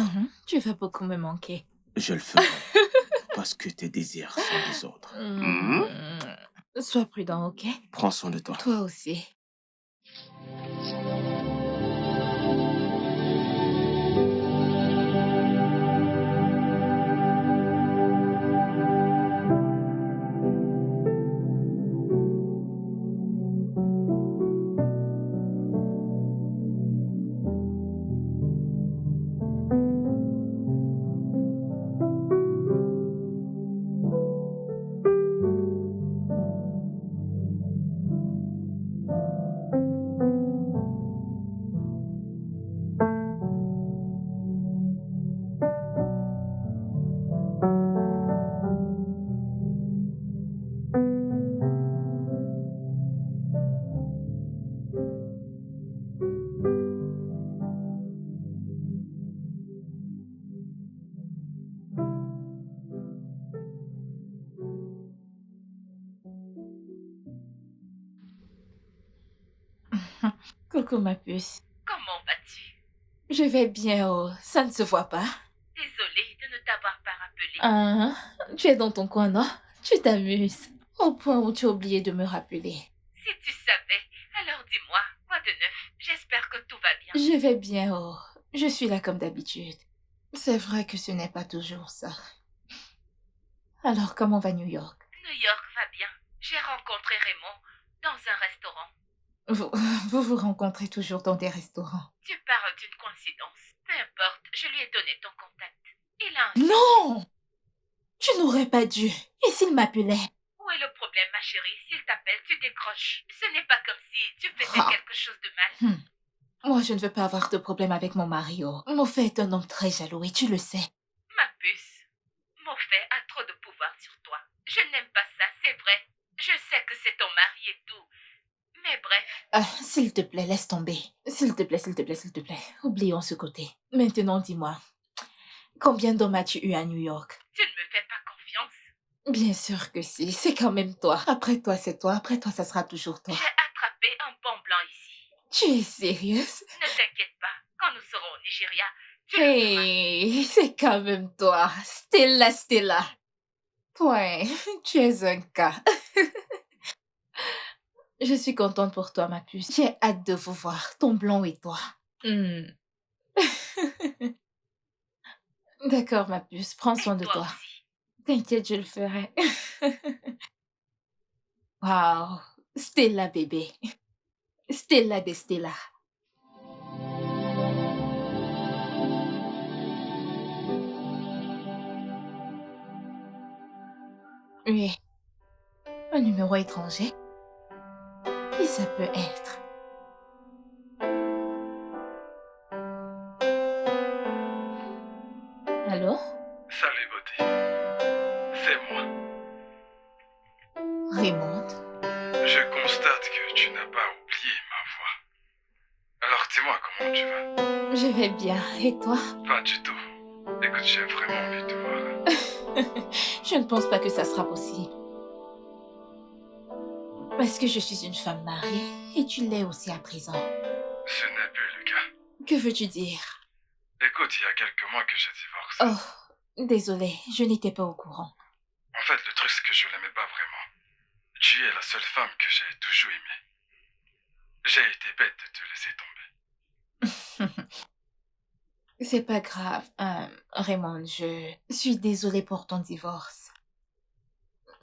Tu vas beaucoup me manquer. Je le ferai. Parce que tes désirs sont des autres. Sois prudent, ok? Prends soin de toi. Toi aussi. Coucou ma puce. Comment vas-tu? Je vais bien, oh. Ça ne se voit pas. Désolée de ne t'avoir pas rappelé. Tu es dans ton coin, non? Tu t'amuses. Au point où tu as oublié de me rappeler. Si tu savais, alors dis-moi, quoi de neuf? J'espère que tout va bien. Je vais bien, oh. Je suis là comme d'habitude. C'est vrai que ce n'est pas toujours ça. Alors, comment va New York? New York va bien. J'ai rencontré Raymond dans un restaurant. Vous vous rencontrez toujours dans des restaurants? Tu parles d'une coïncidence. Peu importe, je lui ai donné ton contact. Il a un... Non! Tu n'aurais pas dû. Et s'il m'appelait? Où est le problème, ma chérie? S'il t'appelle, tu décroches. Ce n'est pas comme si tu faisais Ah. quelque chose de mal. Moi, je ne veux pas avoir de problème avec mon mari, oh. Mon fait est un homme très jaloux et tu le sais. Ma puce, Moffett a trop de pouvoir sur toi. Je n'aime pas ça, c'est vrai. Je sais que c'est ton mari et tout. Mais bref, S'il te plaît, laisse tomber. S'il te plaît, s'il te plaît, s'il te plaît. Oublions ce côté. Maintenant, dis-moi, combien d'hommes as-tu eu à New York? tu ne me fais pas confiance. Bien sûr que si, c'est quand même toi. Après toi, c'est toi. Après toi, ça sera toujours toi. J'ai attrapé un bon blanc ici. Tu es sérieuse? Ne t'inquiète pas, quand nous serons au Nigeria, tu le feras. Hey, c'est quand même toi. Stella, Stella. Toi, tu es un cas. Je suis contente pour toi, ma puce. J'ai hâte de vous voir, ton blond et toi. D'accord, ma puce, prends soin Et de toi toi. aussi. T'inquiète, je le ferai. Waouh, Stella bébé. Stella de Stella. Oui. Un numéro étranger? Qui ça peut être? Allô? Salut, beauté. C'est moi. Raymond? Je constate que tu n'as pas oublié ma voix. Alors dis-moi comment tu vas. Je vais bien. Et toi? Pas du tout. Écoute, j'ai vraiment envie de te voir. Je ne pense pas que ça sera possible. Parce que je suis une femme mariée et tu l'es aussi à présent. Ce n'est plus le cas. Que veux-tu dire? Écoute, il y a quelques mois que j'ai divorcé. Oh, désolée, je n'étais pas au courant. En fait, le truc, c'est que je l'aimais pas vraiment. Tu es la seule femme que j'ai toujours aimée. J'ai été bête de te laisser tomber. C'est pas grave, Raymond, je suis désolée pour ton divorce.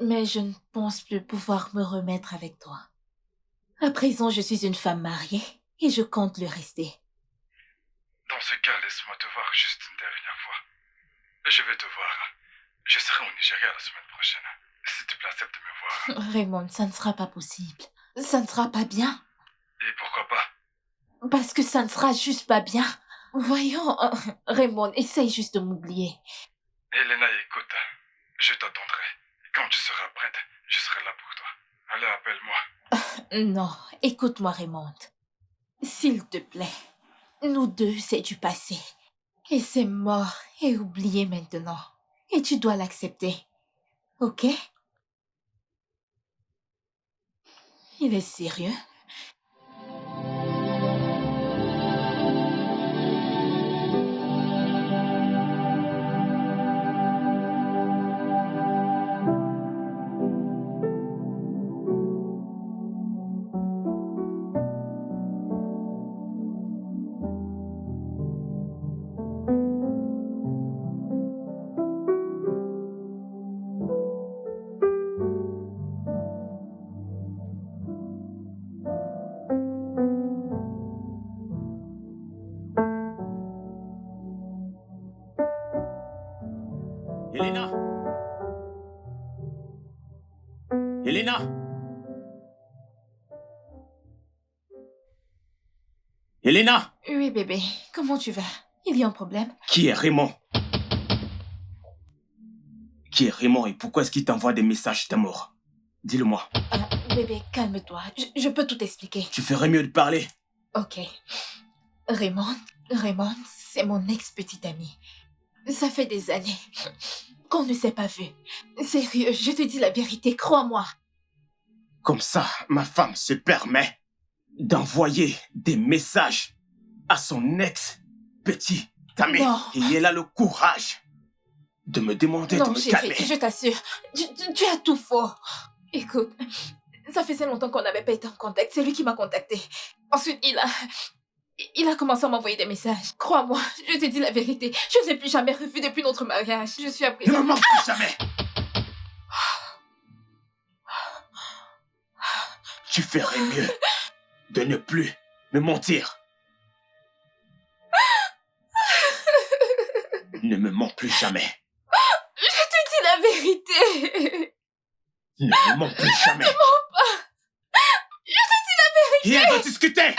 Mais je ne pense plus pouvoir me remettre avec toi. À présent, je suis une femme mariée et je compte le rester. Dans ce cas, laisse-moi te voir juste une dernière fois. Je vais te voir. Je serai au Nigeria la semaine prochaine. S'il te plaît, accepte de me voir. Raymond, ça ne sera pas possible. Ça ne sera pas bien. Et pourquoi pas? Parce que ça ne sera juste pas bien. Voyons, Raymond, essaye juste de m'oublier. Elena, écoute. Je t'attendrai. Quand tu seras prête, je serai là pour toi. Allez, appelle-moi. Non, écoute-moi, Raymond. S'il te plaît, nous deux, c'est du passé. Et c'est mort et oublié maintenant. Et tu dois l'accepter. Ok? Il est sérieux? Elena! Elena! Elena! Oui, bébé. Comment tu vas? Il y a un problème? Qui est Raymond? Qui est Raymond et pourquoi est-ce qu'il t'envoie des messages d'amour? Dis-le-moi. Bébé, calme-toi. Je peux tout expliquer. Tu ferais mieux de parler. Ok. Raymond, c'est mon ex-petite amie. Ça fait des années qu'on ne s'est pas vu. Sérieux, je te dis la vérité, crois-moi. Comme ça, ma femme se permet d'envoyer des messages à son ex-petit ami. Non. Et elle a le courage de me demander de Non, me chérie, calmer. je t'assure, tu as tout faux. Écoute, ça faisait longtemps qu'on n'avait pas été en contact. C'est lui qui m'a contacté. Ensuite, il a commencé à m'envoyer des messages. Crois-moi, je te dis la vérité. Je n'ai plus jamais revu depuis notre mariage. Je suis à Ne présent... me manque plus jamais. Tu ferais mieux de ne plus me mentir. Ne me mens plus jamais. Je te dis la vérité. Ne me mens plus jamais. Ne mens pas. Je te dis la vérité. Rien de discuter.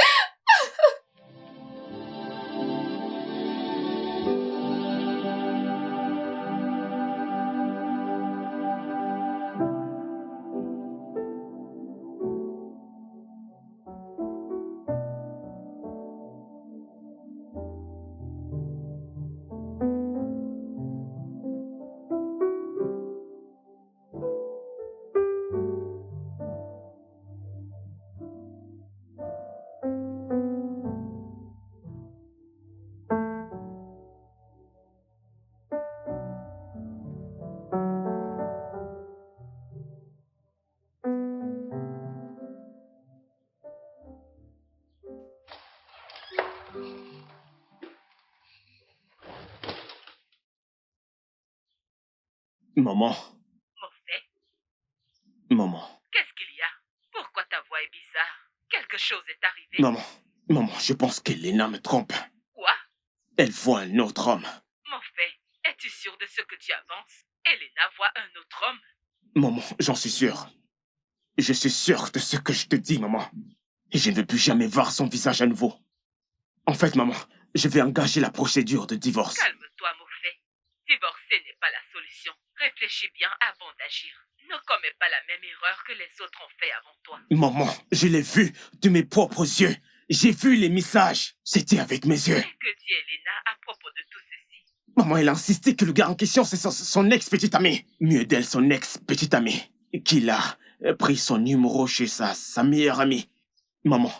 Maman. Morphée, Maman. qu'est-ce qu'il y a? Pourquoi ta voix est bizarre? Quelque chose est arrivé? Maman, je pense qu'Elena me trompe. Quoi? Elle voit un autre homme. Morphée, es-tu sûr de ce que tu avances? Elena voit un autre homme? Maman, j'en suis sûr. Je suis sûr de ce que je te dis, maman. Et je ne veux plus jamais voir son visage à nouveau. En fait, maman, je vais engager la procédure de divorce. Calme-toi, Morphée. Divorcer n'est pas la solution. Réfléchis bien avant d'agir. Ne commets pas la même erreur que les autres ont fait avant toi. Maman, je l'ai vu de mes propres yeux. J'ai vu les messages. C'était avec mes yeux. Et que dit Elena à propos de tout ceci? Maman, elle a insisté que le gars en question, c'est son ex-petite amie. Mieux d'elle, son ex-petite amie. Qu'il a pris son numéro chez sa meilleure amie. Maman,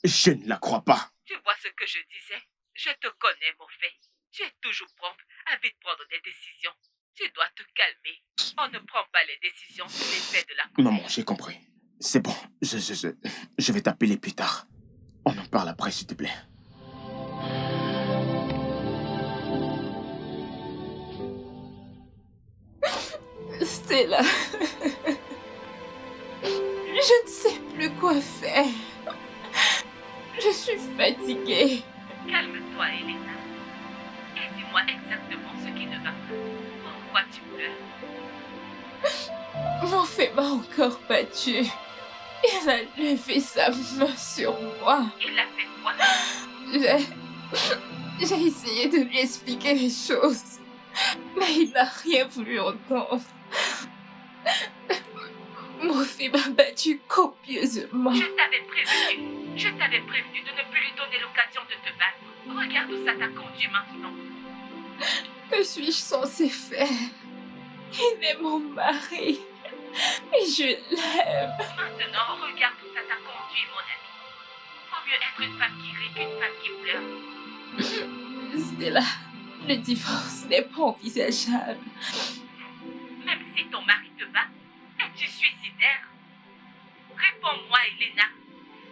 je ne la crois pas. Tu vois ce que je disais? Je te connais, Morphée. Tu es toujours prompt à vite prendre des décisions. Tu dois te calmer. On ne prend pas les décisions sous l'effet de la colère. Maman, j'ai compris. C'est bon, je vais t'appeler plus tard. On en parle après, s'il te plaît. Stella. Je ne sais plus quoi faire. Je suis fatiguée. Calme-toi, Elena. Et dis-moi exactement ce qui ne va pas. Pourquoi tu pleures? Morphée m'a encore battue. Il a levé sa main sur moi. Il a fait quoi? J'ai essayé de lui expliquer les choses, mais il n'a rien voulu entendre. Morphée m'a battue copieusement. Je t'avais prévenu de ne plus lui donner l'occasion de te battre. Regarde où ça t'a conduit maintenant. Que suis-je censée faire? Il est mon mari. Et je l'aime. Maintenant, regarde où ça t'a conduit, mon ami. Vaut mieux être une femme qui rit qu'une femme qui pleure. Stella, le divorce n'est pas envisageable. Même si ton mari te bat, es-tu suicidaire? Réponds-moi, Elena.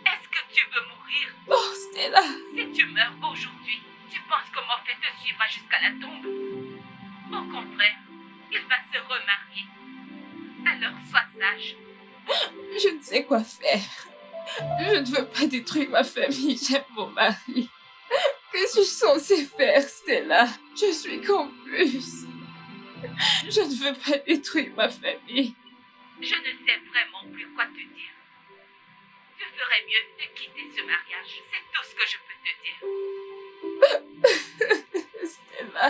Est-ce que tu veux mourir? Oh, Stella. Si tu meurs aujourd'hui, tu penses que Morphée te suivra jusqu'à la tombe? Au contraire, il va se remarier. Alors sois sage. Je ne sais quoi faire. Je ne veux pas détruire ma famille, j'aime mon mari. Que suis-je censée faire, Stella? Je suis confuse. Je ne veux pas détruire ma famille. Je ne sais vraiment plus quoi te dire. Tu ferais mieux de quitter ce mariage. C'est tout ce que je peux te dire. Stella.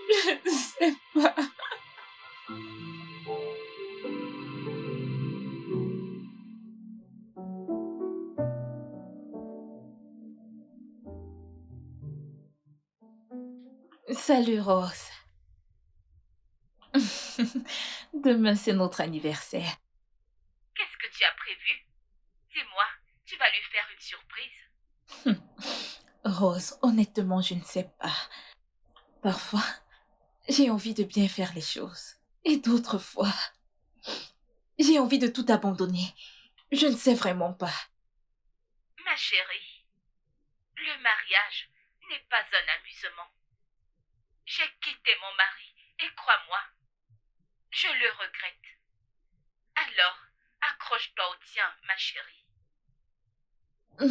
Je ne sais pas. Salut Rose. Demain c'est notre anniversaire. Qu'est-ce que tu as prévu? Dis-moi, tu vas lui faire une surprise? Rose, honnêtement, je ne sais pas. Parfois, j'ai envie de bien faire les choses. Et d'autres fois, j'ai envie de tout abandonner. Je ne sais vraiment pas. Ma chérie, le mariage n'est pas un amusement. J'ai quitté mon mari et crois-moi, je le regrette. Alors, accroche-toi au tien, ma chérie.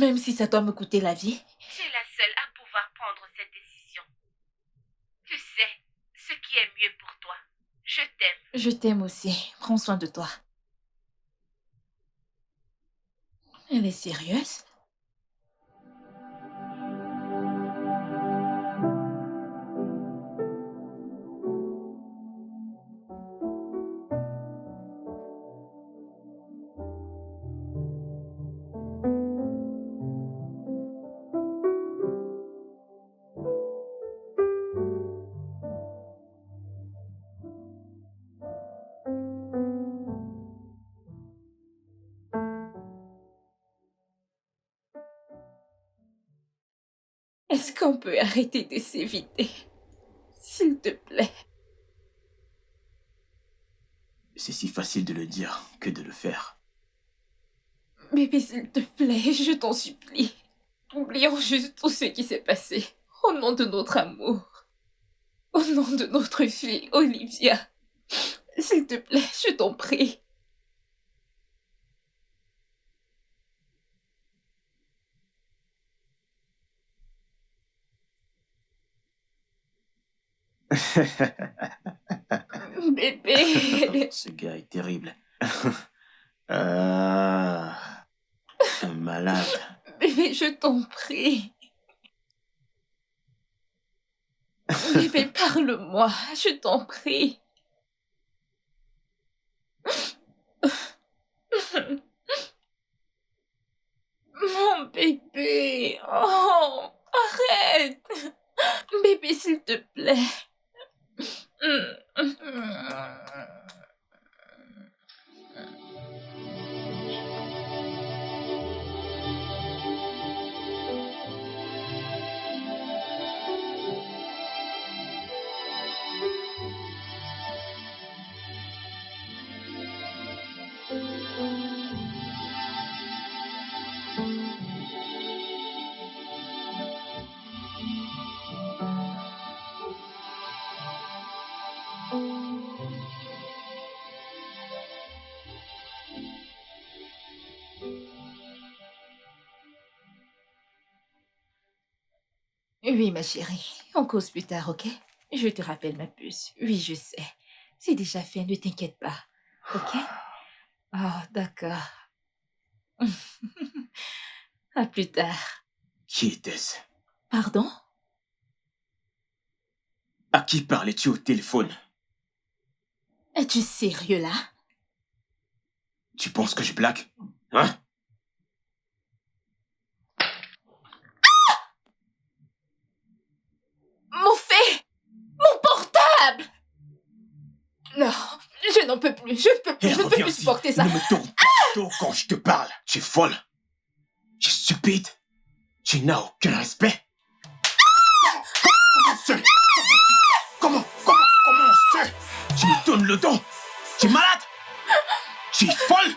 Même si ça doit me coûter la vie. Tu es la seule à pouvoir prendre cette décision. Tu sais ce qui est mieux pour toi. Je t'aime. Je t'aime aussi. Prends soin de toi. Elle est sérieuse? Est-ce qu'on peut arrêter de s'éviter? S'il te plaît. C'est si facile de le dire que de le faire. Bébé, s'il te plaît, je t'en supplie. Oublions juste tout ce qui s'est passé. Au nom de notre amour. Au nom de notre fille, Olivia. S'il te plaît, je t'en prie. Bébé. Ce gars est terrible. Un malade. Bébé, je t'en prie. Bébé, parle-moi, je t'en prie. Mon bébé. Oh, arrête. Bébé, s'il te plaît. Oui, ma chérie. On cause plus tard, ok? Je te rappelle ma puce. Oui, je sais. C'est déjà fait, ne t'inquiète pas. Ok? Oh, d'accord. À plus tard. Qui était-ce? Pardon? À qui parlais-tu au téléphone? Es-tu sérieux là? Tu penses que je blague? Hein? Mon fait! Mon portable! Non, je n'en peux plus, je ne peux plus, je ne peux Reviens plus ici. supporter ça. Ne me tourne pas le dos quand je te parle. Tu es folle. Tu es stupide. Tu n'as aucun respect. Comment on se fait? Tu me tournes le dos. Tu es malade. Tu es folle.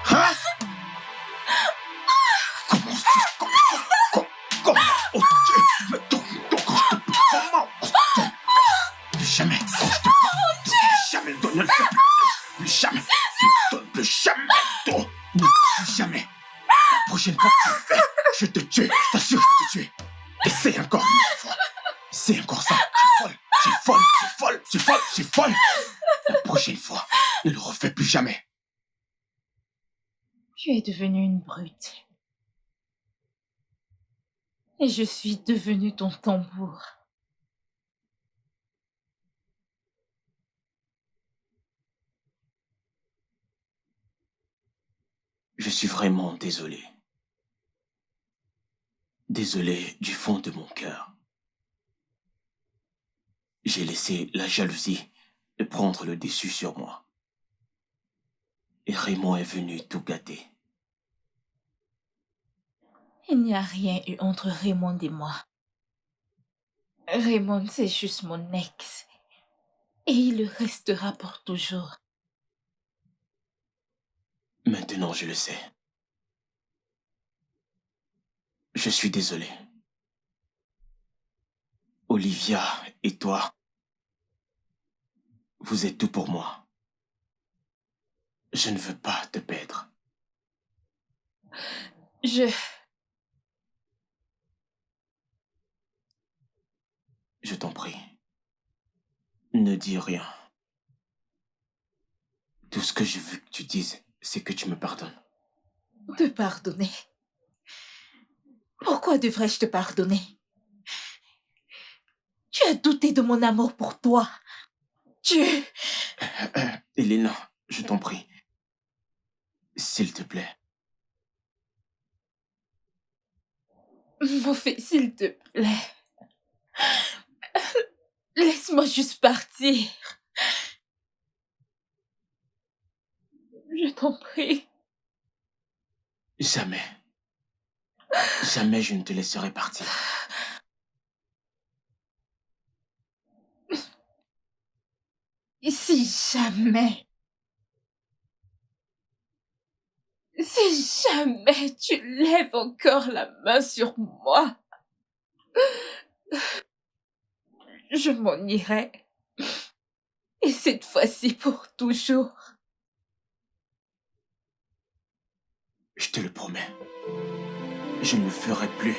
Hein? Comment tu me tournes le dos quand je te parle? Comment on se fait? Plus jamais quand je te parle. Plus jamais le dos, ne le fais plus. Plus jamais. Tu me donnes plus plus jamais, toi. Non, plus jamais. La prochaine fois que tu le fais, je te tue. Je t'assure, je vais te tuer. Essaye encore une fois. Essaye encore ça. Tu es folle. Tu es folle. Tu es folle. Tu es folle. Tu es folle. La prochaine fois, ne le refais plus jamais. Tu es devenue une brute. Et je suis devenue ton tambour. Je suis vraiment désolé. Désolé du fond de mon cœur. J'ai laissé la jalousie prendre le dessus sur moi. Et Raymond est venu tout gâter. Il n'y a rien eu entre Raymond et moi. Raymond, c'est juste mon ex. Et il le restera pour toujours. Maintenant, je le sais. Je suis désolé. Olivia et toi, vous êtes tout pour moi. Je ne veux pas te perdre. Je t'en prie. Ne dis rien. Tout ce que je veux que tu dises, c'est que tu me pardonnes. te pardonner. Pourquoi devrais-je te pardonner? Tu as douté de mon amour pour toi. Elena, je t'en prie. S'il te plaît. Mauvais, s'il te plaît. Laisse-moi juste partir. Je t'en prie. Jamais. Jamais je ne te laisserai partir. Si jamais tu lèves encore la main sur moi, je m'en irai. Et cette fois-ci pour toujours. Je te le promets. Je ne le ferai plus.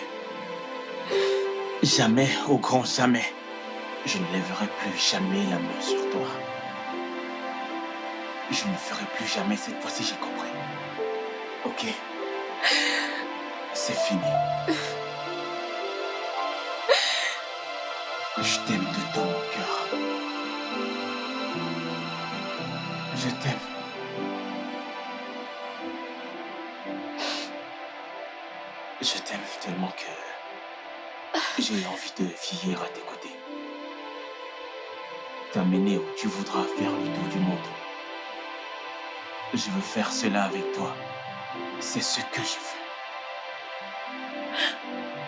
Jamais, au grand jamais, je ne lèverai plus jamais la main sur toi. Je ne le ferai plus jamais, cette fois-ci j'ai compris. Ok? C'est fini. Je t'aime de tout mon cœur. Je t'aime. Je t'aime tellement que j'ai envie de vieillir à tes côtés. T'amener où tu voudras faire le tour du monde. Je veux faire cela avec toi. C'est ce que je veux.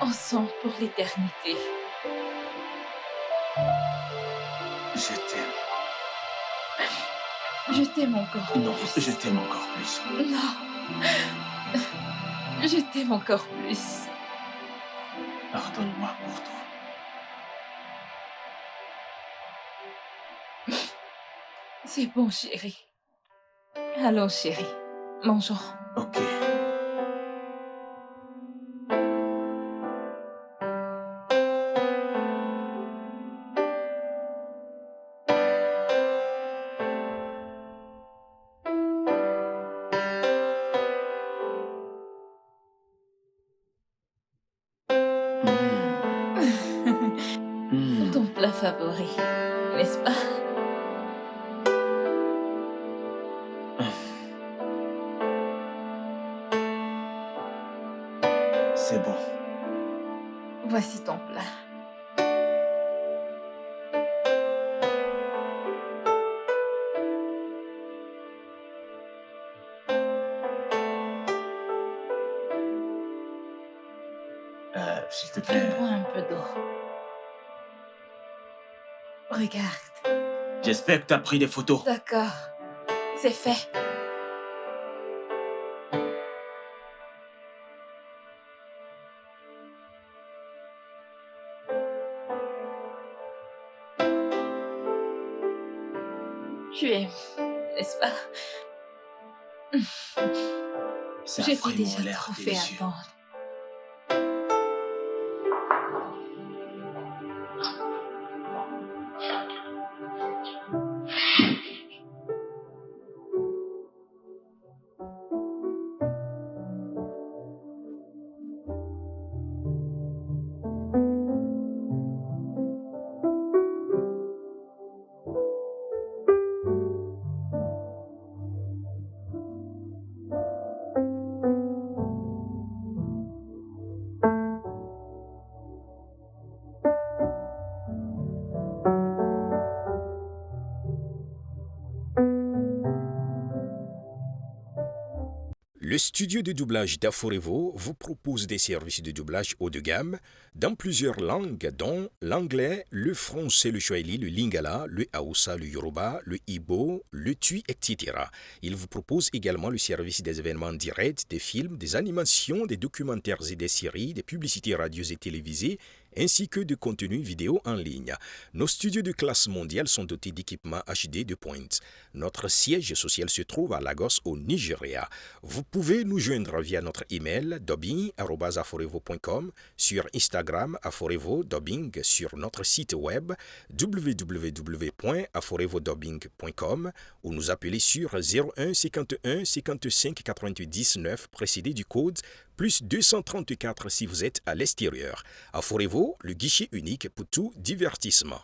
Ensemble pour l'éternité. Je t'aime. Je t'aime encore plus. Non, je t'aime encore plus. Non. Je t'aime encore plus. Pardonne-moi pour toi. C'est bon, chérie. Allons, chérie. Mangeons. Ok. Ton plat favori, n'est-ce pas? C'est bon. Voici ton plat. S'il te plaît. Bois un peu d'eau. Regarde. J'espère que t'as pris des photos. D'accord. C'est fait. Tu aimes, n'est-ce pas? Ça a Je t'ai vraiment déjà l'air trop fait délicieux. attendre. Le studio de doublage d'Aforevo vous propose des services de doublage haut de gamme dans plusieurs langues, dont l'anglais, le français, le swahili, le lingala, le haoussa, le yoruba, le ibo, le tui, etc. Il vous propose également le service des événements directs, des films, des animations, des documentaires et des séries, des publicités radios et télévisées, ainsi que de contenus vidéo en ligne. Nos studios de classe mondiale sont dotés d'équipements HD de pointe. Notre siège social se trouve à Lagos, au Nigeria. Vous pouvez nous joindre via notre email dubbing@aforevo.com, sur Instagram Aforevo Dubbing, sur notre site web www.aforevodubbing.com ou nous appeler sur 01 51 55 99 précédé du code plus 234 si vous êtes à l'extérieur. Aforevo, le guichet unique pour tout divertissement.